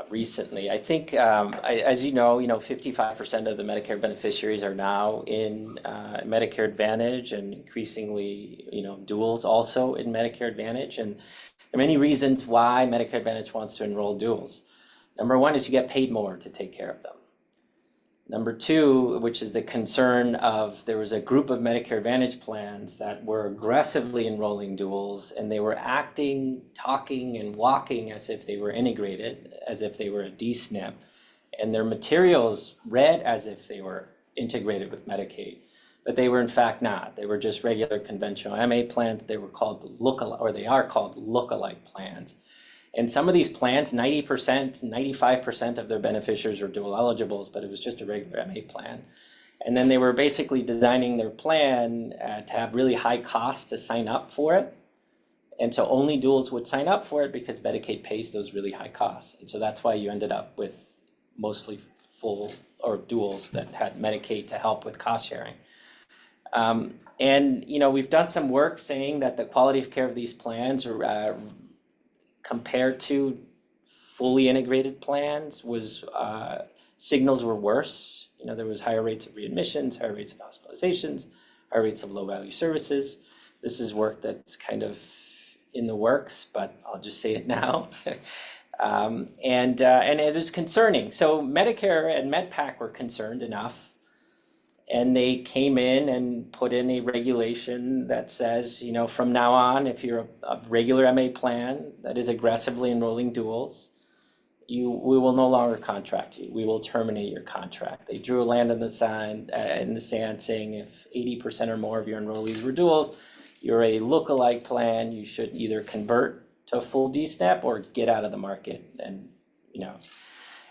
recently. I think, as you know, 55% of the Medicare beneficiaries are now in Medicare Advantage, and increasingly, duals also in Medicare Advantage. And there are many reasons why Medicare Advantage wants to enroll duals. Number one is you get paid more to take care of them. Number two, which is the concern of, there was a group of Medicare Advantage plans that were aggressively enrolling duals, and they were acting, talking, and walking as if they were integrated, as if they were a D-SNP, and their materials read as if they were integrated with Medicaid, but they were in fact not. They were just regular conventional MA plans. They were called look-alike, or they are called look-alike plans. And some of these plans, 90%, 95% of their beneficiaries are dual eligibles, but it was just a regular MA plan. And then they were basically designing their plan to have really high costs to sign up for it. And so only duals would sign up for it because Medicaid pays those really high costs. And so that's why you ended up with mostly full or duals that had Medicaid to help with cost sharing. And we've done some work saying that the quality of care of these plans are compared to fully integrated plans was signals were worse. There was higher rates of readmissions, higher rates of hospitalizations, higher rates of low value services. This is work that's kind of in the works, but I'll just say it now. And it is concerning. So Medicare and MedPAC were concerned enough, and they came in and put in a regulation that says, from now on, if you're a regular MA plan that is aggressively enrolling duals, we will no longer contract you. We will terminate your contract. They drew a line in the sand saying if 80% or more of your enrollees were duals, you're a look-alike plan. You should either convert to a full D-SNP or get out of the market.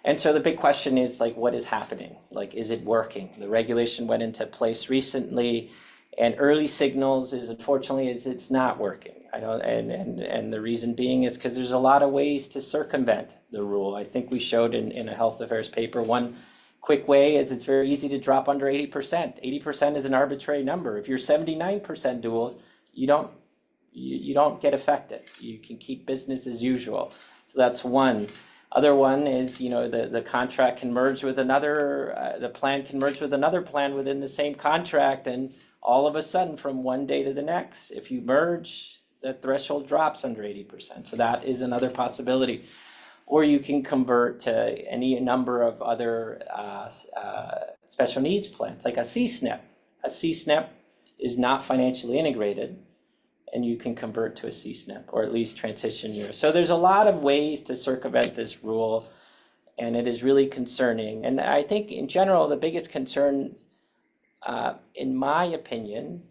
And so the big question is, what is happening? Is it working? The regulation went into place recently, and early signals is, unfortunately, it's not working. And the reason being is because there's a lot of ways to circumvent the rule. I think we showed in a health affairs paper, one quick way is it's very easy to drop under 80%. 80% is an arbitrary number. If you're 79% duals, you don't get affected. You can keep business as usual. So that's one. Other one is, the contract can merge with another, the plan can merge with another plan within the same contract, and all of a sudden from one day to the next, if you merge, the threshold drops under 80%. So that is another possibility. Or you can convert to any number of other special needs plans, like a C-SNP. A C-SNP is not financially integrated, and you can convert to a C-SNP, or at least transition year. So there's a lot of ways to circumvent this rule, and it is really concerning. And I think in general, the biggest concern, in my opinion,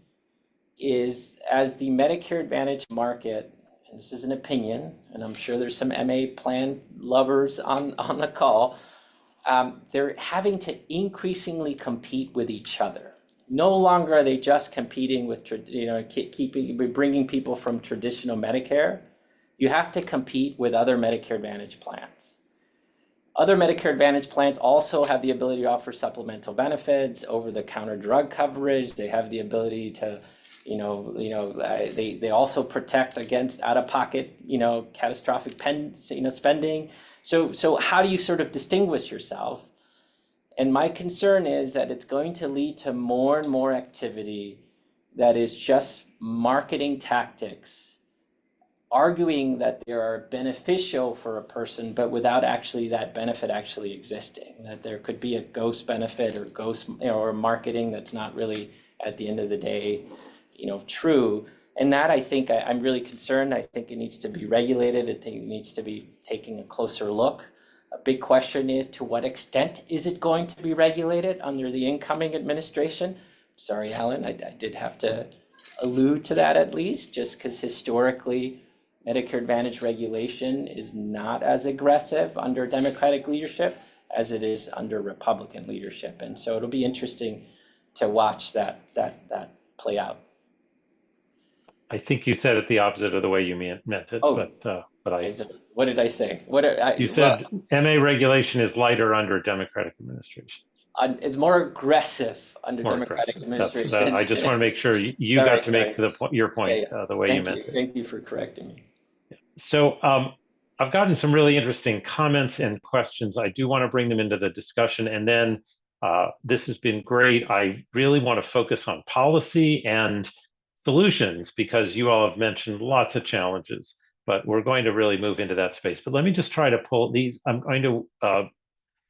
is as the Medicare Advantage market, and this is an opinion, and I'm sure there's some MA plan lovers on the call, they're having to increasingly compete with each other. No longer are they just competing with, bringing people from traditional Medicare. You have to compete with other Medicare Advantage plans. Other Medicare Advantage plans also have the ability to offer supplemental benefits, over-the-counter drug coverage. They have the ability to, they also protect against out-of-pocket, catastrophic spending. So how do you sort of distinguish yourself? And my concern is that it's going to lead to more and more activity that is just marketing tactics, arguing that they are beneficial for a person, but without actually that benefit actually existing, that there could be a ghost benefit or or marketing that's not really, at the end of the day, true. And that, I think, I'm really concerned. I think it needs to be regulated. I think it needs to be taking a closer look. A big question is, to what extent is it going to be regulated under the incoming administration? Sorry, Alan, I did have to allude to that at least, just because historically Medicare Advantage regulation is not as aggressive under Democratic leadership as it is under Republican leadership. And so it'll be interesting to watch that play out. I think you said it the opposite of the way you meant it, but I. What did I say? You said MA regulation is lighter under Democratic administrations. It's more aggressive under Democratic administration. I just want to make sure you got to make your point the way you meant it. Thank you for correcting me. Yeah. So I've gotten some really interesting comments and questions. I do want to bring them into the discussion. And then this has been great. I really want to focus on policy and solutions because you all have mentioned lots of challenges, but we're going to really move into that space. But let me just try to pull these. I'm going to,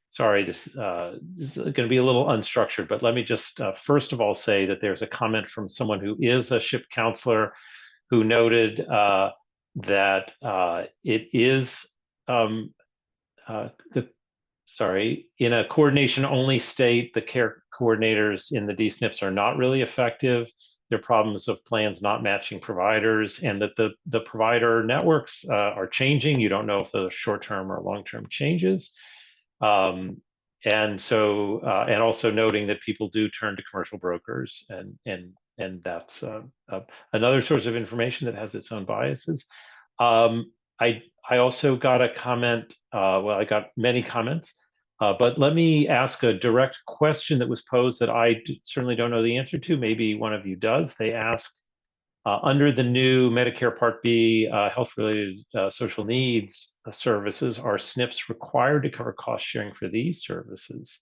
sorry, this is going to be a little unstructured, but let me just first of all say that there's a comment from someone who is a SHIP counselor who noted that it is in a coordination only state, the care coordinators in the DSNPs are not really effective. There are problems of plans not matching providers, and that the provider networks are changing. You don't know if those short-term or long-term changes. And so, and also noting that people do turn to commercial brokers, and that's another source of information that has its own biases. I also got a comment. Well, I got many comments, but let me ask a direct question that was posed that I certainly don't know the answer to. Maybe one of you does. They ask, under the new Medicare Part B health-related social needs services, are SNPs required to cover cost sharing for these services?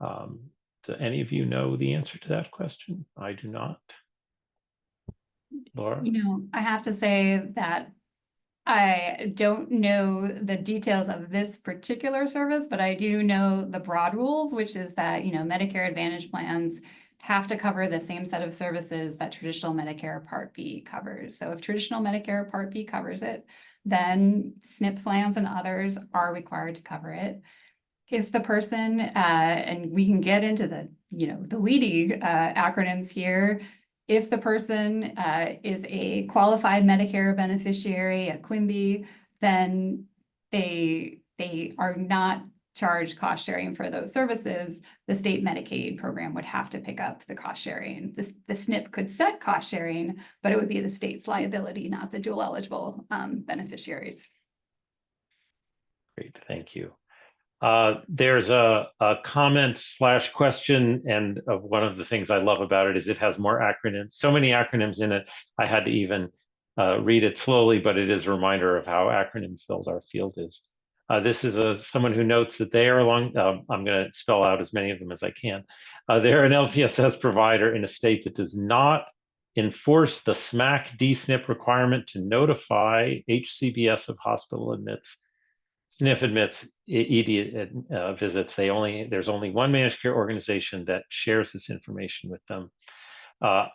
Do any of you know the answer to that question? I do not. Laura? I have to say that I don't know the details of this particular service, but I do know the broad rules, which is that, Medicare Advantage plans have to cover the same set of services that traditional Medicare Part B covers. So if traditional Medicare Part B covers it, then SNP plans and others are required to cover it. If the person, and we can get into the weedy acronyms here, if the person is a qualified Medicare beneficiary, a QIMBY, then they are not charged cost sharing for those services. The state Medicaid program would have to pick up the cost sharing. The SNP could set cost sharing, but it would be the state's liability, not the dual eligible beneficiaries. Great, thank you. There's a comment / question, and one of the things I love about it is it has more acronyms, so many acronyms in it. I had to even read it slowly, but it is a reminder of how acronym filled our field is. This is someone who notes that they are I'm going to spell out as many of them as I can. They're an LTSS provider in a state that does not enforce the SMAC DSNP requirement to notify HCBS of hospital admits. SNF admits ED visits. There's only one managed care organization that shares this information with them.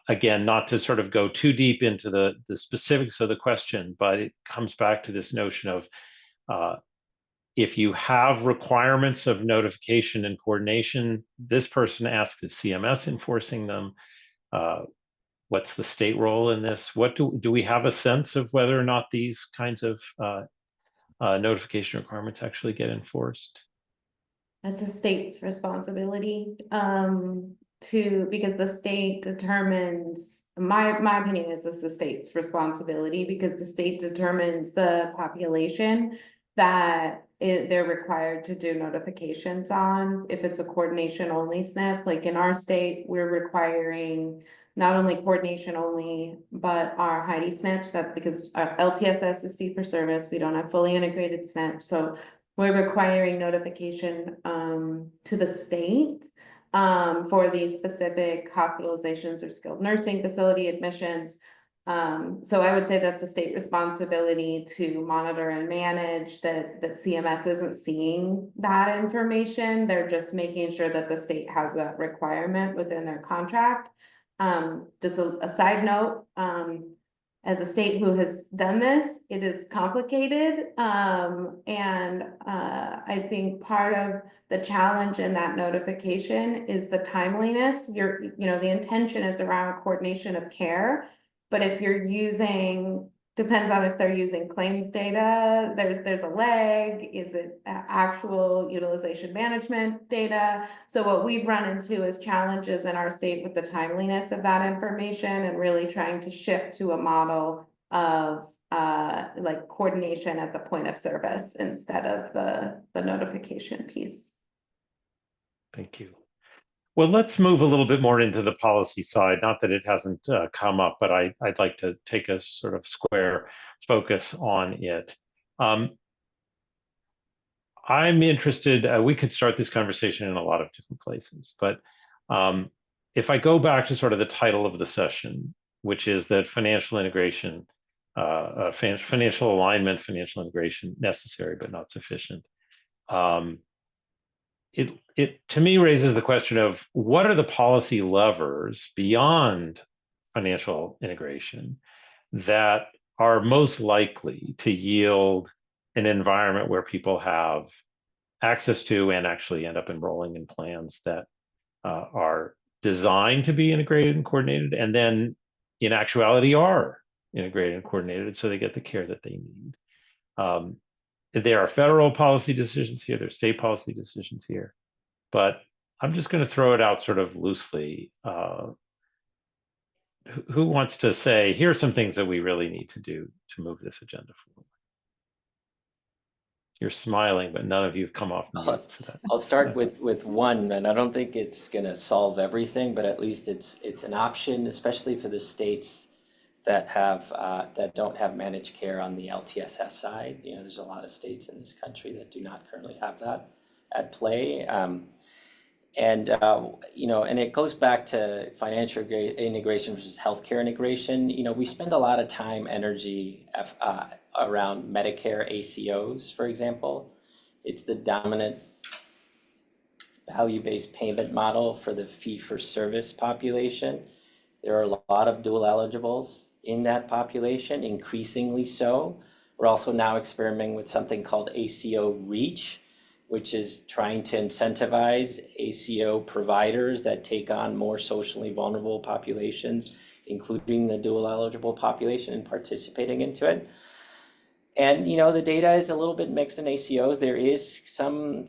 Again, not to sort of go too deep into the specifics of the question, but it comes back to this notion of if you have requirements of notification and coordination, this person asks, is CMS enforcing them? What's the state role in this? What do we have a sense of whether or not these kinds of notification requirements actually get enforced? That's a state's responsibility because the state determines, my opinion is this is the state's responsibility because the state determines the population that they're required to do notifications on. If it's a coordination only SNP, like in our state, we're requiring not only coordination only, but our HIDE SNPs, that because our LTSS is fee for service, we don't have fully integrated SNP. So we're requiring notification to the state for these specific hospitalizations or skilled nursing facility admissions. So I would say that's a state responsibility to monitor and manage that CMS isn't seeing that information. They're just making sure that the state has that requirement within their contract. Just a side note, as a state who has done this, it is complicated. And I think part of the challenge in that notification is the timeliness. The intention is around coordination of care. But if you're using, depends on if they're using claims data, there's a lag. Is it actual utilization management data? So what we've run into is challenges in our state with the timeliness of that information and really trying to shift to a model of like coordination at the point of service instead of the notification piece. Thank you. Well, let's move a little bit more into the policy side. Not that it hasn't come up, but I'd like to take a sort of square focus on it. I'm interested, we could start this conversation in a lot of different places, but if I go back to sort of the title of the session, which is that financial integration, financial alignment, financial integration necessary but not sufficient. It to me raises the question of what are the policy levers beyond financial integration that are most likely to yield an environment where people have access to and actually end up enrolling in plans that are designed to be integrated and coordinated, and then in actuality are integrated and coordinated so they get the care that they need. There are federal policy decisions here, there's state policy decisions here, but I'm just going to throw it out sort of loosely. Who wants to say, here are some things that we really need to do to move this agenda forward? You're smiling, but none of you have come off mute. So I'll start with one, and I don't think it's going to solve everything, but at least it's an option, especially for the states that have that don't have managed care on the LTSS side. You know, there's a lot of states in this country that do not currently have that at play. You know, and it goes back to financial integration versus healthcare integration. You know, we spend a lot of time, energy around Medicare ACOs, for example. It's the dominant value-based payment model for the fee-for-service population. There are a lot of dual eligibles in that population, increasingly so. We're also now experimenting with something called ACO Reach, which is trying to incentivize ACO providers that take on more socially vulnerable populations, including the dual eligible population, and participating into it. And you know, the data is a little bit mixed in ACOs. There is some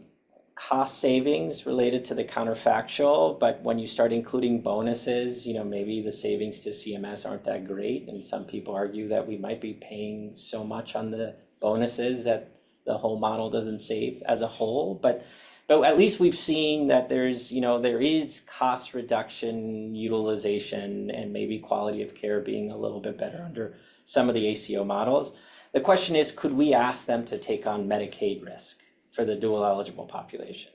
cost savings related to the counterfactual, but when you start including bonuses, you know, maybe the savings to CMS aren't that great. And some people argue that we might be paying so much on the bonuses that the whole model doesn't save as a whole, but at least we've seen that there's, you know, there is cost reduction, utilization, and maybe quality of care being a little bit better under some of the ACO models. The question is, could we ask them to take on Medicaid risk for the dual eligible population?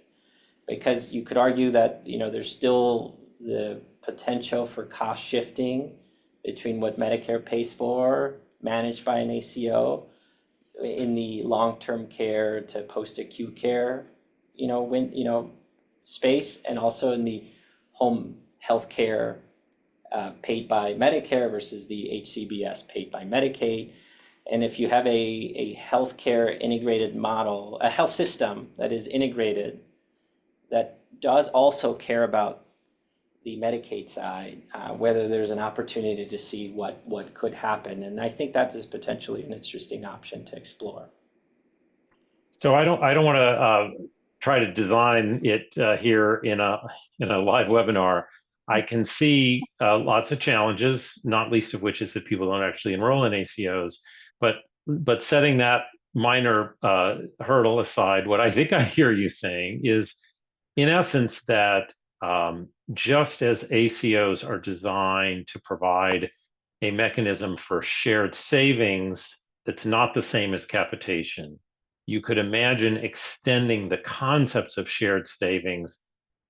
Because you could argue that, you know, there's still the potential for cost shifting between what Medicare pays for, managed by an ACO, in the long-term care to post-acute care, you know, space, and also in the home health care paid by Medicare versus the HCBS paid by Medicaid. And if you have a healthcare integrated model, a health system that is integrated, that does also care about the Medicaid side, whether there's an opportunity to see what could happen. And I think that is potentially an interesting option to explore. So I don't want to try to design it here in a live webinar. I can see lots of challenges, not least of which is that people don't actually enroll in ACOs. But setting that minor hurdle aside, what I think I hear you saying is, in essence, that just as ACOs are designed to provide a mechanism for shared savings that's not the same as capitation, you could imagine extending the concepts of shared savings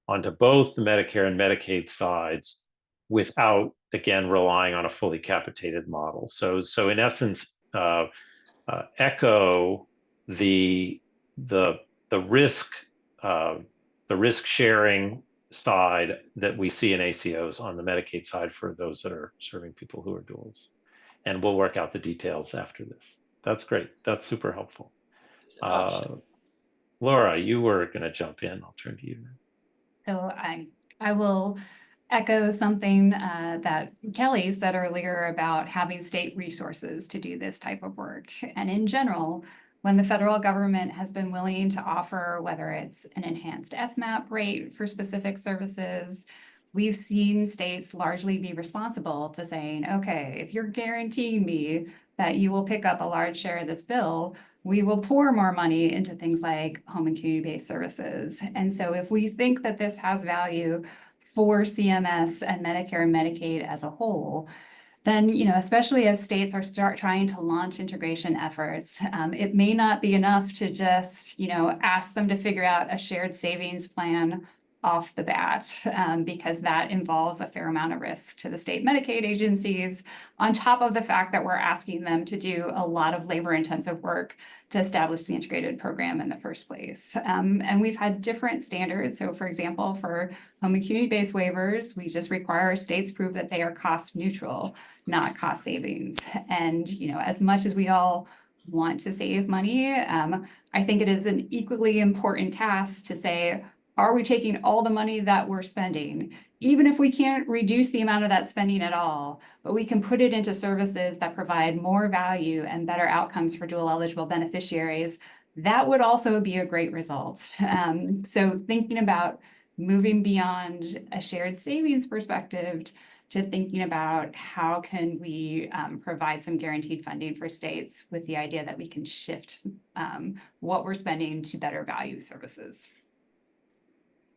onto both the Medicare and Medicaid sides without, again, relying on a fully capitated model. So in essence, echo the risk sharing side that we see in ACOs on the Medicaid side for those that are serving people who are duals. And we'll work out the details after this. That's great. That's super helpful. It's an option. Laura, you were going to jump in. I'll turn to you. So I will echo something that Kelly said earlier about having state resources to do this type of work. And in general, when the federal government has been willing to offer, whether it's an enhanced FMAP rate for specific services, we've seen states largely be responsible to saying, okay, if you're guaranteeing me that you will pick up a large share of this bill, we will pour more money into things like home and community-based services. And so if we think that this has value for CMS and Medicare and Medicaid as a whole, then, especially as states are trying to launch integration efforts, it may not be enough to just, ask them to figure out a shared savings plan off the bat, because that involves a fair amount of risk to the state Medicaid agencies, on top of the fact that we're asking them to do a lot of labor-intensive work to establish the integrated program in the first place. And we've had different standards. So for example, for home and community-based waivers, we just require states prove that they are cost neutral, not cost savings. And, as much as we all want to save money, I think it is an equally important task to say, are we taking all the money that we're spending, even if we can't reduce the amount of that spending at all, but we can put it into services that provide more value and better outcomes for dual eligible beneficiaries? That would also be a great result. So thinking about moving beyond a shared savings perspective to thinking about how can we provide some guaranteed funding for states with the idea that we can shift what we're spending to better value services.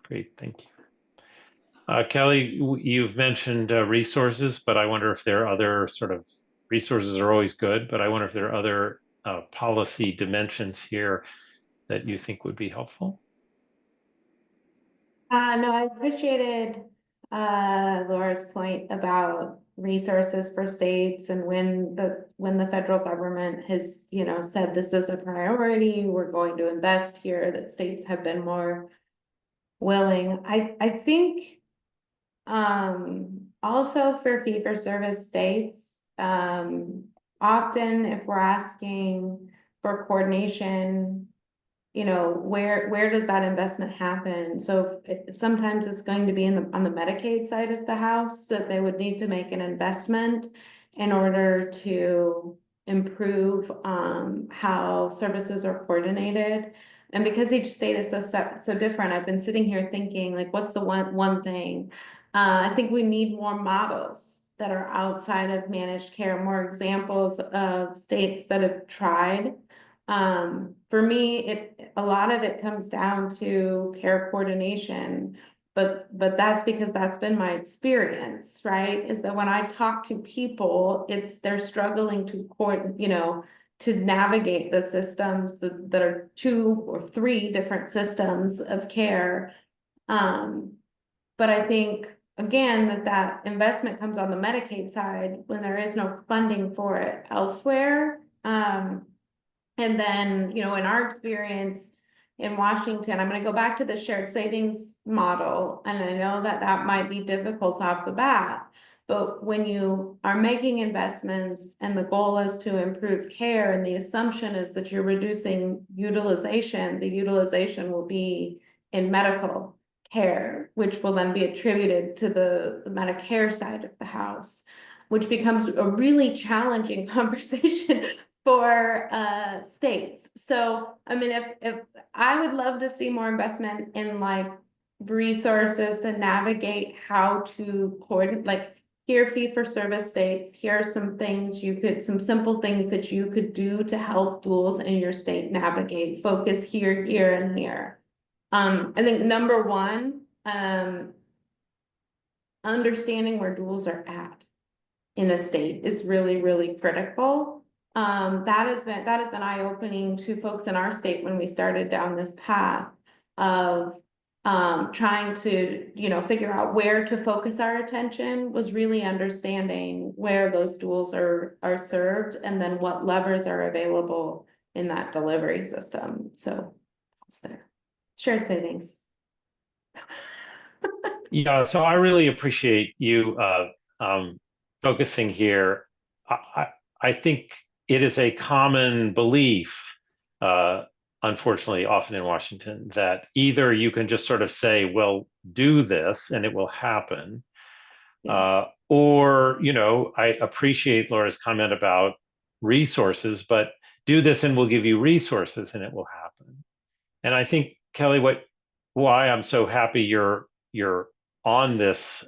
Great, thank you. Kelly, you've mentioned resources, but I wonder if there are other sort of resources are always good, but I wonder if there are other policy dimensions here that you think would be helpful. No, I appreciated Laura's point about resources for states, and when the federal government has, said this is a priority, we're going to invest here, that states have been more willing. I think also for fee-for-service states, often if we're asking for coordination, where does that investment happen? So sometimes it's going to be on the Medicaid side of the house, that they would need to make an investment in order to improve how services are coordinated. And because each state is so different, I've been sitting here thinking, like, what's the one thing? I think we need more models that are outside of managed care, more examples of states that have tried. For me, a lot of it comes down to care coordination, but that's because that's been my experience, right? Is that when I talk to people, they're struggling to navigate the systems that are 2 or 3 different systems of care. But I think, again, that investment comes on the Medicaid side when there is no funding for it elsewhere. And then, in our experience in Washington, I'm going to go back to the shared savings model, and I know that might be difficult off the bat, but when you are making investments and the goal is to improve care, and the assumption is that you're reducing utilization, the utilization will be in medical care, which will then be attributed to the Medicare side of the house, which becomes a really challenging conversation for states. So, I mean, if I would love to see more investment in like resources to navigate how to coordinate, like, here fee-for-service states, here are some things some simple things that you could do to help duals in your state navigate, focus here, here, and here. I think number one, understanding where duals are at in a state is really, really critical. That has been eye-opening to folks in our state when we started down this path of trying to, figure out where to focus our attention, was really understanding where those duals are served, and then what levers are available in that delivery system. So that's there. Shared savings. Yeah, so I really appreciate you focusing here. I think it is a common belief, unfortunately, often in Washington, that either you can just sort of say, well, do this and it will happen. Yeah. Or, I appreciate Laura's comment about resources, but do this and we'll give you resources and it will happen. And I think, Kelly, why I'm so happy you're on this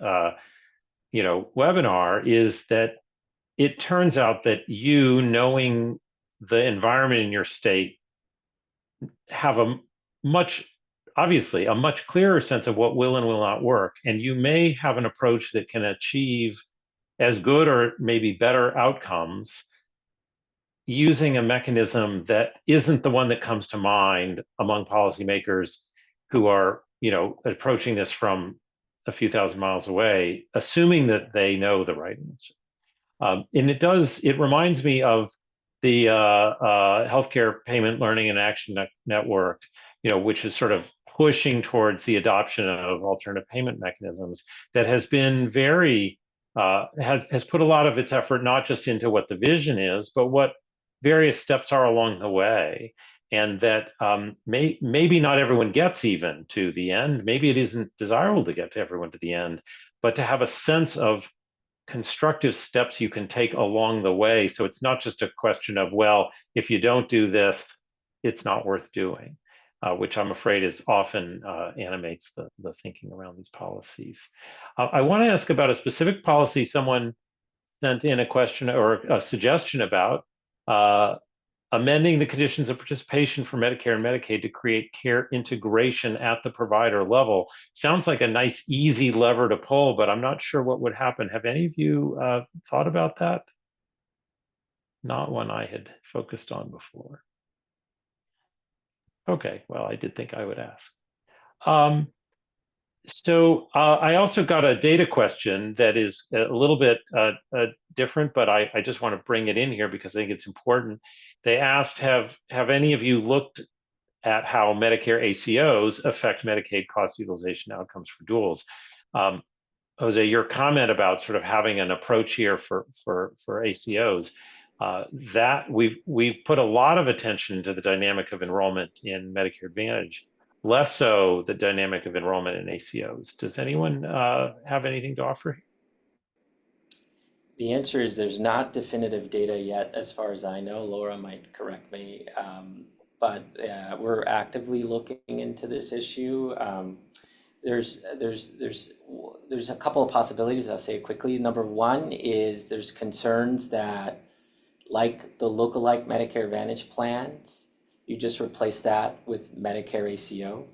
webinar is that it turns out that you, knowing the environment in your state, have obviously a much clearer sense of what will and will not work, and you may have an approach that can achieve as good or maybe better outcomes using a mechanism that isn't the one that comes to mind among policymakers who are, approaching this from a few thousand miles away, assuming that they know the right answer. And it reminds me of the Healthcare Payment Learning and Action Network, which is sort of pushing towards the adoption of alternative payment mechanisms that has been has put a lot of its effort not just into what the vision is, but what various steps are along the way. And that maybe not everyone gets even to the end. Maybe it isn't desirable to get to everyone to the end, but to have a sense of constructive steps you can take along the way. So it's not just a question of, well, if you don't do this, it's not worth doing, which I'm afraid is often animates the thinking around these policies. I want to ask about a specific policy someone sent in a question or a suggestion about. Amending the conditions of participation for Medicare and Medicaid to create care integration at the provider level. Sounds like a nice, easy lever to pull, but I'm not sure what would happen. Have any of you thought about that? Not one I had focused on before. Okay, well, I did think I would ask. So I also got a data question that is a little bit different, but I just want to bring it in here because I think it's important. They asked, have any of you looked at how Medicare ACOs affect Medicaid cost utilization outcomes for duals? Jose, your comment about sort of having an approach here for ACOs, that we've put a lot of attention to the dynamic of enrollment in Medicare Advantage, less so the dynamic of enrollment in ACOs. Does anyone have anything to offer? The answer is there's not definitive data yet, as far as I know. Laura might correct me, but we're actively looking into this issue. There's a couple of possibilities. I'll say it quickly. Number one is there's concerns that, like the lookalike Medicare Advantage plans, you just replace that with Medicare ACO,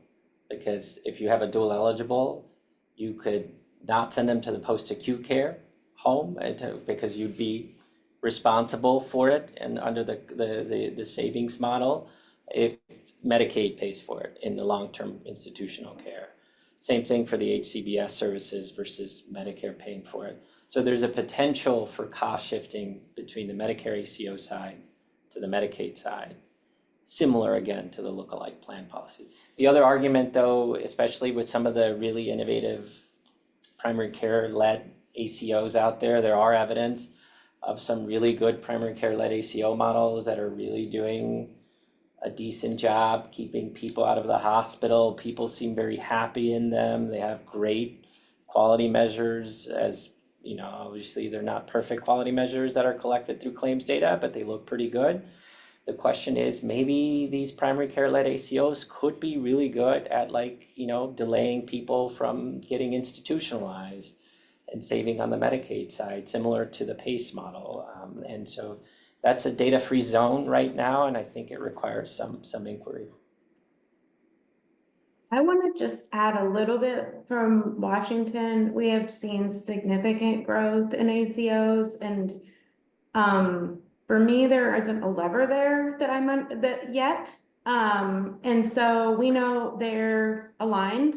because if you have a dual eligible, you could not send them to the post-acute care home because you'd be responsible for it and under the savings model if Medicaid pays for it in the long-term institutional care. Same thing for the HCBS services versus Medicare paying for it. So there's a potential for cost shifting between the Medicare ACO side to the Medicaid side, similar again to the lookalike plan policy. The other argument, though, especially with some of the really innovative primary care-led ACOs out there, there are evidence of some really good primary care-led ACO models that are really doing a decent job keeping people out of the hospital. People seem very happy in them. They have great quality measures, as you know, obviously they're not perfect quality measures that are collected through claims data, but they look pretty good. The question is, maybe these primary care-led ACOs could be really good at, delaying people from getting institutionalized and saving on the Medicaid side, similar to the PACE model. And so that's a data-free zone right now, and I think it requires some inquiry. I want to just add a little bit from Washington. We have seen significant growth in ACOs, and for me, there isn't a lever there that I'm on that yet. And so we know they're aligned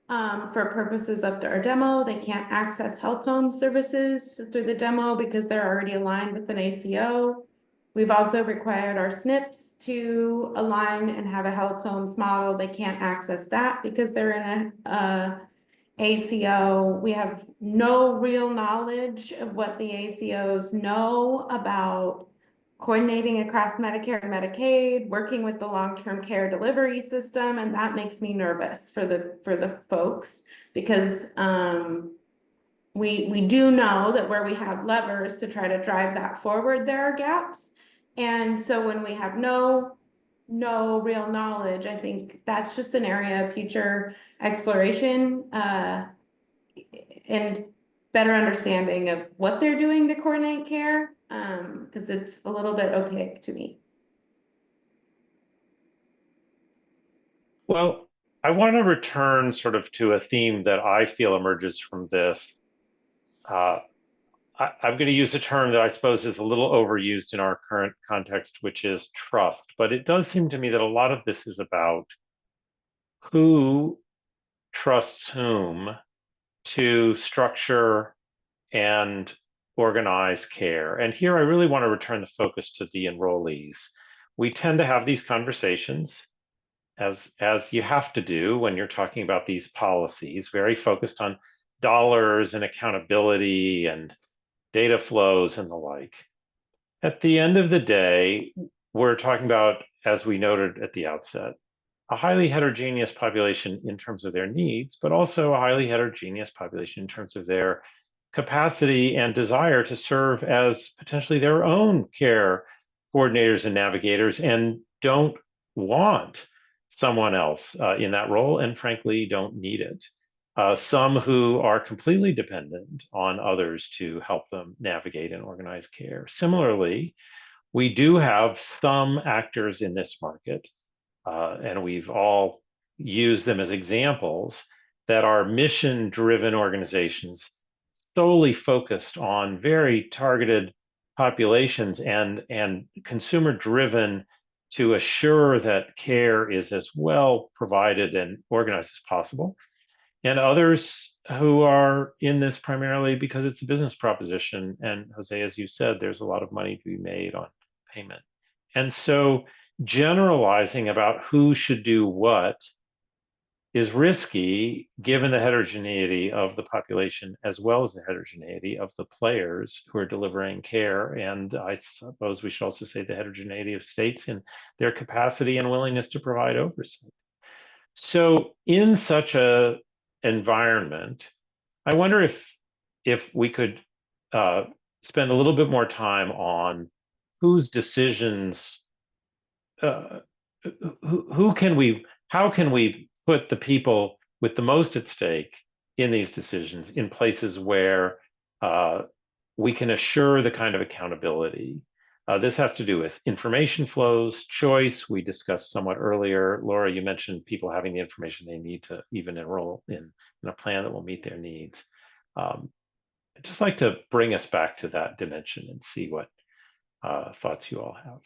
for purposes of our demo. They can't access health home services through the demo because they're already aligned with an ACO. We've also required our SNPs to align and have a health homes model. They can't access that because they're in a ACO. We have no real knowledge of what the ACOs know about coordinating across Medicare and Medicaid, working with the long-term care delivery system, and that makes me nervous for the folks because we do know that where we have levers to try to drive that forward, there are gaps. And so when we have no real knowledge, I think that's just an area of future exploration and better understanding of what they're doing to coordinate care, because it's a little bit opaque to me. Well, I want to return sort of to a theme that I feel emerges from this. I'm going to use a term that I suppose is a little overused in our current context, which is trust. But it does seem to me that a lot of this is about who trusts whom to structure and organize care. And here I really want to return the focus to the enrollees. We tend to have these conversations, as you have to do when you're talking about these policies, very focused on dollars and accountability and data flows and the like. At the end of the day, we're talking about, as we noted at the outset, a highly heterogeneous population in terms of their needs, but also a highly heterogeneous population in terms of their capacity and desire to serve as potentially their own care coordinators and navigators, and don't want someone else in that role, and frankly don't need it. Some who are completely dependent on others to help them navigate and organize care. Similarly, we do have some actors in this market, and we've all used them as examples, that are mission-driven organizations solely focused on very targeted populations and consumer-driven to assure that care is as well provided and organized as possible. And others who are in this primarily because it's a business proposition. And Jose, as you said, there's a lot of money to be made on payment. And so generalizing about who should do what is risky given the heterogeneity of the population as well as the heterogeneity of the players who are delivering care. And I suppose we should also say the heterogeneity of states in their capacity and willingness to provide oversight. So in such a environment, I wonder if we could spend a little bit more time on whose decisions, how can we put the people with the most at stake in these decisions in places where we can assure the kind of accountability. This has to do with information flows, choice. We discussed somewhat earlier. Laura, you mentioned people having the information they need to even enroll in a plan that will meet their needs. I'd just like to bring us back to that dimension and see what thoughts you all have.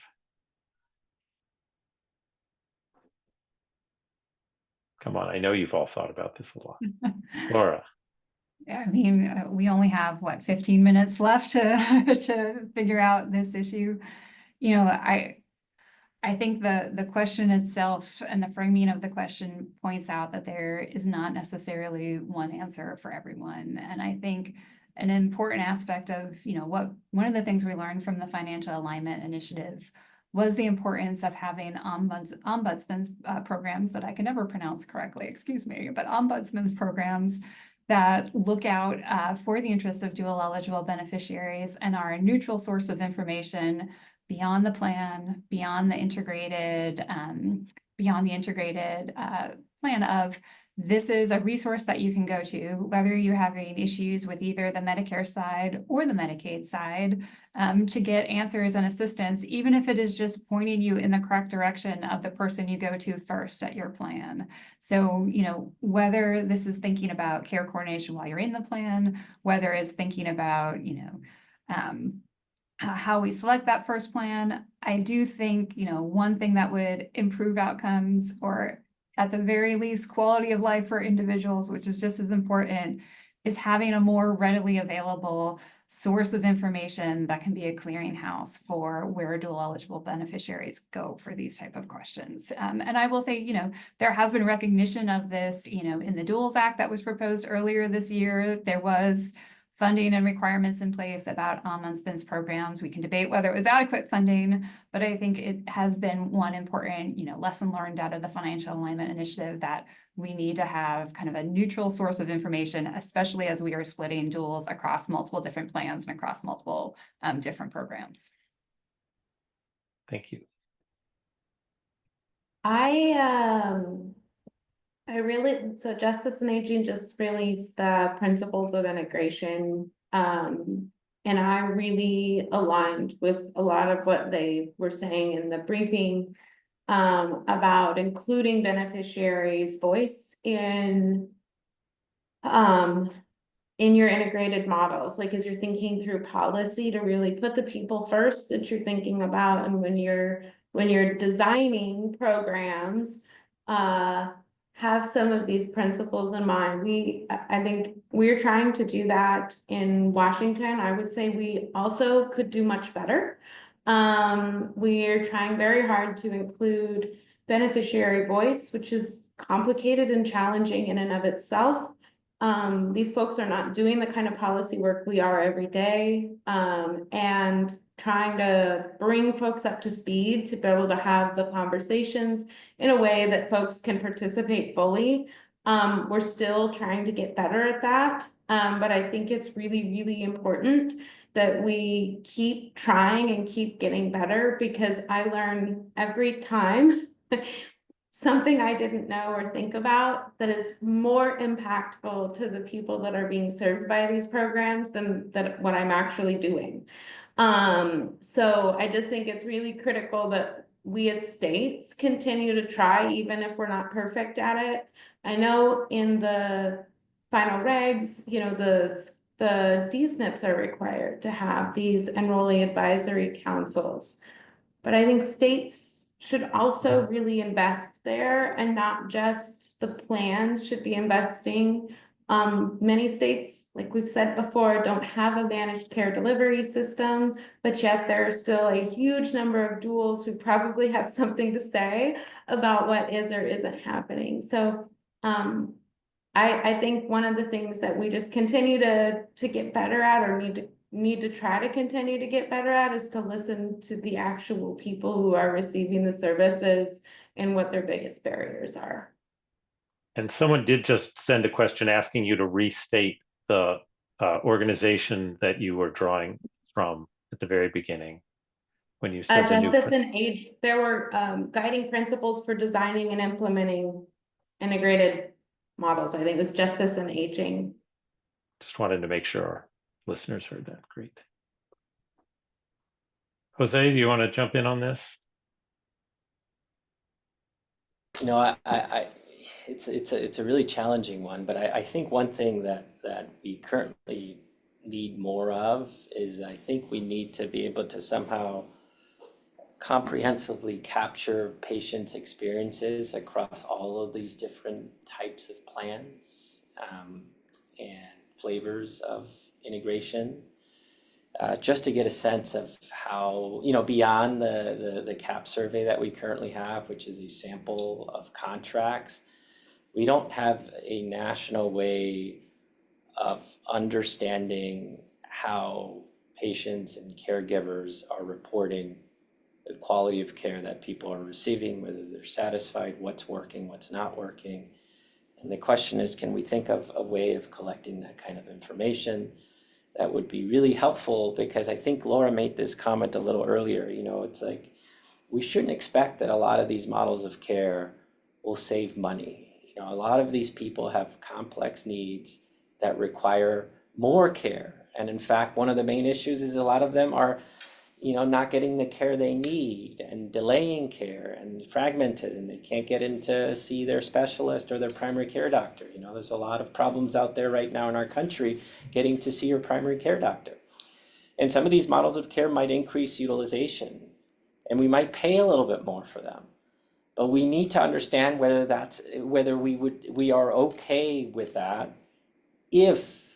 Come on, I know you've all thought about this a lot. Laura. I mean, we only have, what, 15 minutes left to, to figure out this issue. You know, I think the question itself and the framing of the question points out that there is not necessarily one answer for everyone. And I think an important aspect of, you know, one of the things we learned from the Financial Alignment Initiative was the importance of having ombudsman's programs that I can never pronounce correctly, excuse me, but ombudsman's programs that look out for the interests of dual eligible beneficiaries and are a neutral source of information beyond the plan, beyond the integrated plan of, this is a resource that you can go to, whether you're having issues with either the Medicare side or the Medicaid side, to get answers and assistance, even if it is just pointing you in the correct direction of the person you go to first at your plan. So, you know, whether this is thinking about care coordination while you're in the plan, whether it's thinking about, you know, how we select that first plan, I do think, you know, one thing that would improve outcomes, or at the very least quality of life for individuals, which is just as important, is having a more readily available source of information that can be a clearinghouse for where dual eligible beneficiaries go for these type of questions. And I will say, you know, there has been recognition of this, you know, in the Duals Act that was proposed earlier this year. There was funding and requirements in place about ombudsman's programs. We can debate whether it was adequate funding, but I think it has been one important, you know, lesson learned out of the Financial Alignment Initiative, that we need to have kind of a neutral source of information, especially as we are splitting duals across multiple different plans and across multiple different programs. Thank you. So Justice and Aging just released the principles of integration. And I really aligned with a lot of what they were saying in the briefing about including beneficiaries' voice in in your integrated models, like as you're thinking through policy, to really put the people first that you're thinking about, and when you're designing programs, have some of these principles in mind. I think we're trying to do that in Washington. I would say we also could do much better. We're trying very hard to include beneficiary voice, which is complicated and challenging in and of itself. These folks are not doing the kind of policy work we are every day, and trying to bring folks up to speed to be able to have the conversations in a way that folks can participate fully. We're still trying to get better at that, but I think it's really, really important that we keep trying and keep getting better, because I learn every time something I didn't know or think about that is more impactful to the people that are being served by these programs than what I'm actually doing. So I just think it's really critical that we as states continue to try, even if we're not perfect at it. I know in the final regs, you know, the DSNPs are required to have these enrollee advisory councils. But I think states should also really invest there, and not just the plans should be investing. Many states, like we've said before, don't have a managed care delivery system, but yet there are still a huge number of duals who probably have something to say about what is or isn't happening. So I think one of the things that we just continue to get better at, or need to try to continue to get better at, is to listen to the actual people who are receiving the services and what their biggest barriers are. And someone did just send a question asking you to restate the organization that you were drawing from at the very beginning when you said the new. Justice and age, there were guiding principles for designing and implementing integrated models. I think it was justice and aging. Just wanted to make sure our listeners heard that. Great. Jose, do you want to jump in on this? You know, it's a really challenging one, but I think one thing that we currently need more of is, I think we need to be able to somehow comprehensively capture patients' experiences across all of these different types of plans, and flavors of integration, just to get a sense of how, you know, beyond the CAP survey that we currently have, which is a sample of contracts, we don't have a national way of understanding how patients and caregivers are reporting the quality of care that people are receiving, whether they're satisfied, what's working, what's not working. And the question is, can we think of a way of collecting that kind of information that would be really helpful? Because I think Laura made this comment a little earlier, you know, it's like, we shouldn't expect that a lot of these models of care will save money. You know, a lot of these people have complex needs that require more care. And in fact, one of the main issues is a lot of them are, you know, not getting the care they need, and delaying care, and fragmented, and they can't get in to see their specialist or their primary care doctor. You know, there's a lot of problems out there right now in our country getting to see your primary care doctor. And some of these models of care might increase utilization, and we might pay a little bit more for them. But we need to understand whether we are okay with that if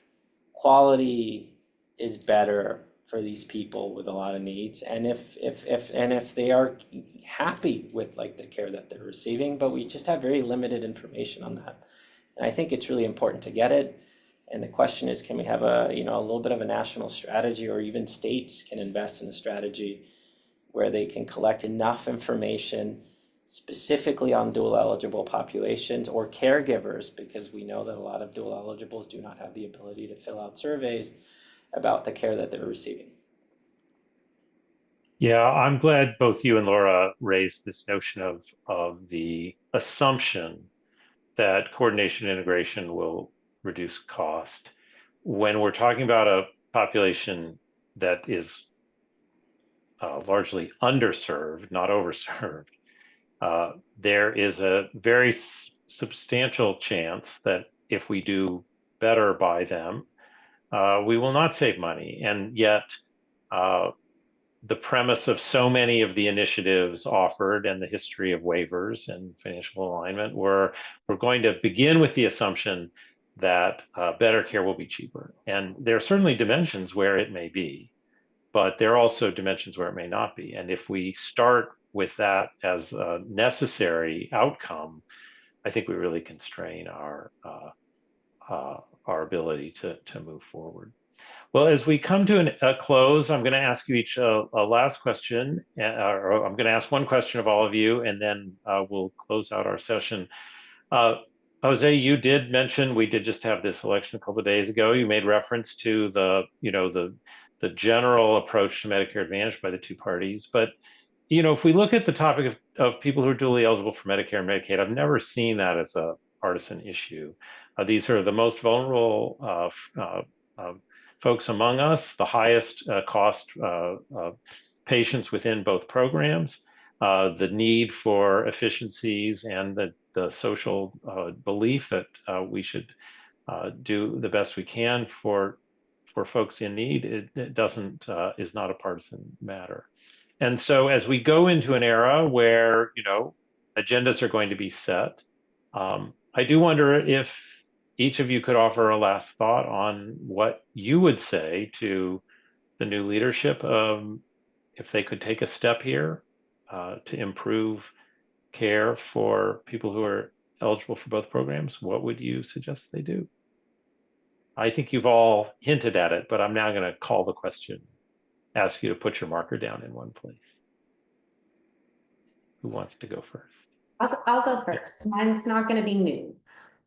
quality is better for these people with a lot of needs, and if they are happy with like the care that they're receiving. But we just have very limited information on that, and I think it's really important to get it. And the question is, can we have a little bit of a national strategy, or even states can invest in a strategy where they can collect enough information specifically on dual eligible populations or caregivers, because we know that a lot of dual eligibles do not have the ability to fill out surveys about the care that they're receiving. Yeah, I'm glad both you and Laura raised this notion of the assumption that coordination integration will reduce cost. When we're talking about a population that is largely underserved, not overserved, there is a very substantial chance that if we do better by them, we will not save money. And yet, the premise of so many of the initiatives offered and the history of waivers and financial alignment were we're going to begin with the assumption that better care will be cheaper. And there are certainly dimensions where it may be, but there are also dimensions where it may not be. And if we start with that as a necessary outcome, I think we really constrain our ability to move forward. Well, as we come to a close, I'm going to ask you each a last question, or I'm going to ask one question of all of you, and then we'll close out our session. Jose, you did mention we did just have this election a couple of days ago. You made reference to the general approach to Medicare Advantage by the two parties, but if we look at the topic of people who are dually eligible for Medicare and Medicaid, I've never seen that as a partisan issue. These are the most vulnerable folks among us, the highest cost patients within both programs, the need for efficiencies, and the social belief that we should do the best we can for folks in need. It doesn't is not a partisan matter. And so as we go into an era where, agendas are going to be set, I do wonder if each of you could offer a last thought on what you would say to the new leadership, if they could take a step here to improve care for people who are eligible for both programs. What would you suggest they do? I think you've all hinted at it, but I'm now going to call the question, ask you to put your marker down in one place. Who wants to go first? I'll go first. Mine's not going to be new.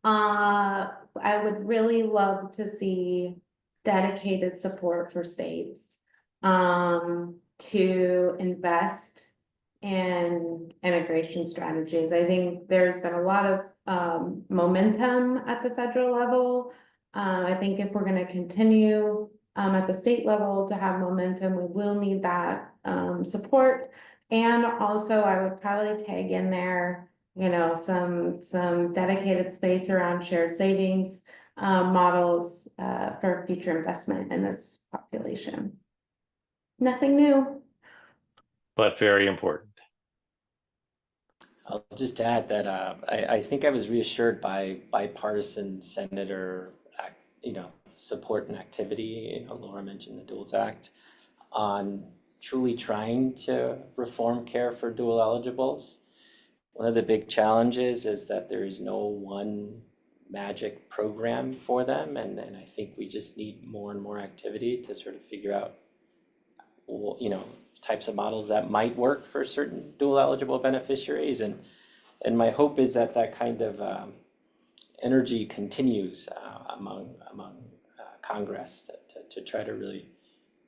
I would really love to see dedicated support for states to invest in integration strategies. I think there's been a lot of momentum at the federal level. I think if we're going to continue at the state level to have momentum, we will need that support. And also, I would probably tag in there, some dedicated space around shared savings models for future investment in this population. Nothing new. But very important. I'll just add that I think I was reassured by bipartisan senator, support and activity. Laura mentioned the Duals Act on truly trying to reform care for dual eligibles. One of the big challenges is that there is no one magic program for them, and I think we just need more and more activity to sort of figure out, types of models that might work for certain dual eligible beneficiaries, and my hope is that kind of energy continues among Congress to try to really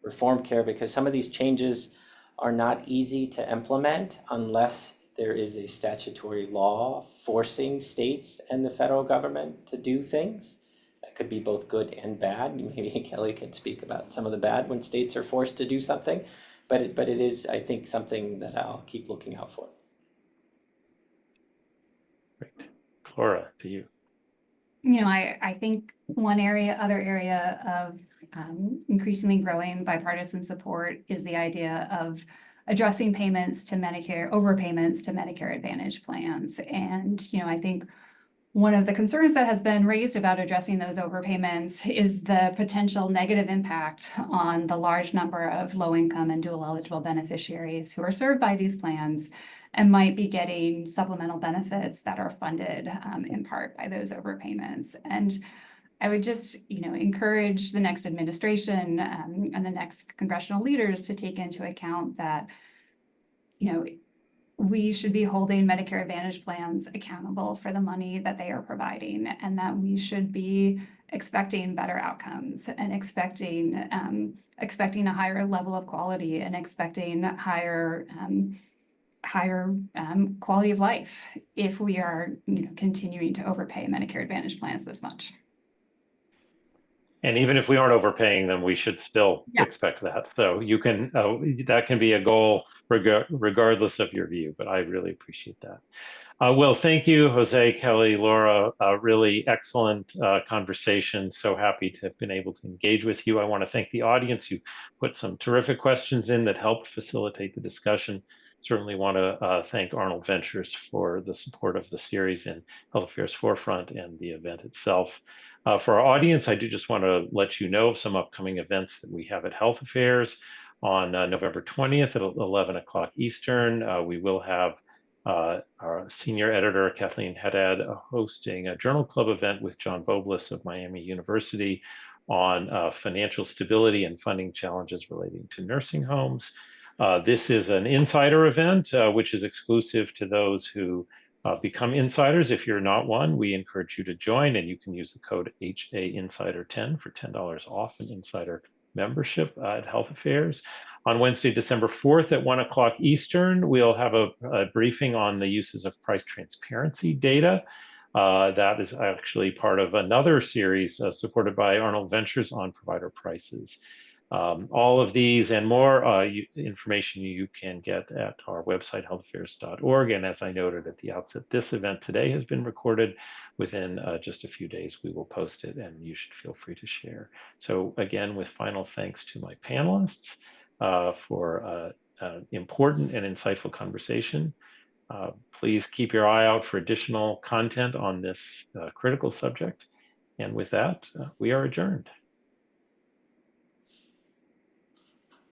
reform care, because some of these changes are not easy to implement unless there is a statutory law forcing states and the federal government to do things. That could be both good and bad. Maybe Kelly can speak about some of the bad when states are forced to do something, but it is, I think, something that I'll keep looking out for. Great. Laura, to you. I think other area of increasingly growing bipartisan support is the idea of addressing overpayments to Medicare Advantage plans. And, I think one of the concerns that has been raised about addressing those overpayments is the potential negative impact on the large number of low-income and dual-eligible beneficiaries who are served by these plans and might be getting supplemental benefits that are funded in part by those overpayments. And I would just, encourage the next administration and the next congressional leaders to take into account that, we should be holding Medicare Advantage plans accountable for the money that they are providing, and that we should be expecting better outcomes and expecting a higher level of quality and expecting higher quality of life if we are, continuing to overpay Medicare Advantage plans this much. And even if we aren't overpaying them, we should still expect that. So you can, that can be a goal regardless of your view, but I really appreciate that. Well, thank you, Jose, Kelly, Laura. Really excellent conversation. So happy to have been able to engage with you. I want to thank the audience. You put some terrific questions in that helped facilitate the discussion. Certainly want to thank Arnold Ventures for the support of the series in Health Affairs Forefront and the event itself. For our audience, I do just want to let you know of some upcoming events that we have at Health Affairs. On November 20th at 11 o'clock Eastern, we will have our senior editor, Kathleen Haddad, hosting a journal club event with John Boblis of Miami University on financial stability and funding challenges relating to nursing homes. This is an insider event, which is exclusive to those who become insiders. If you're not one, we encourage you to join, and you can use the code HAInsider10 for $10 off an insider membership at Health Affairs. On Wednesday, December 4th at 1 o'clock Eastern, we'll have a briefing on the uses of price transparency data. That is actually part of another series supported by Arnold Ventures on provider prices. All of these and more information you can get at our website, healthaffairs.org. And as I noted at the outset, this event today has been recorded. Within just a few days, we will post it, and you should feel free to share. So again, with final thanks to my panelists for important and insightful conversation. Please keep your eye out for additional content on this critical subject. And with that, we are adjourned.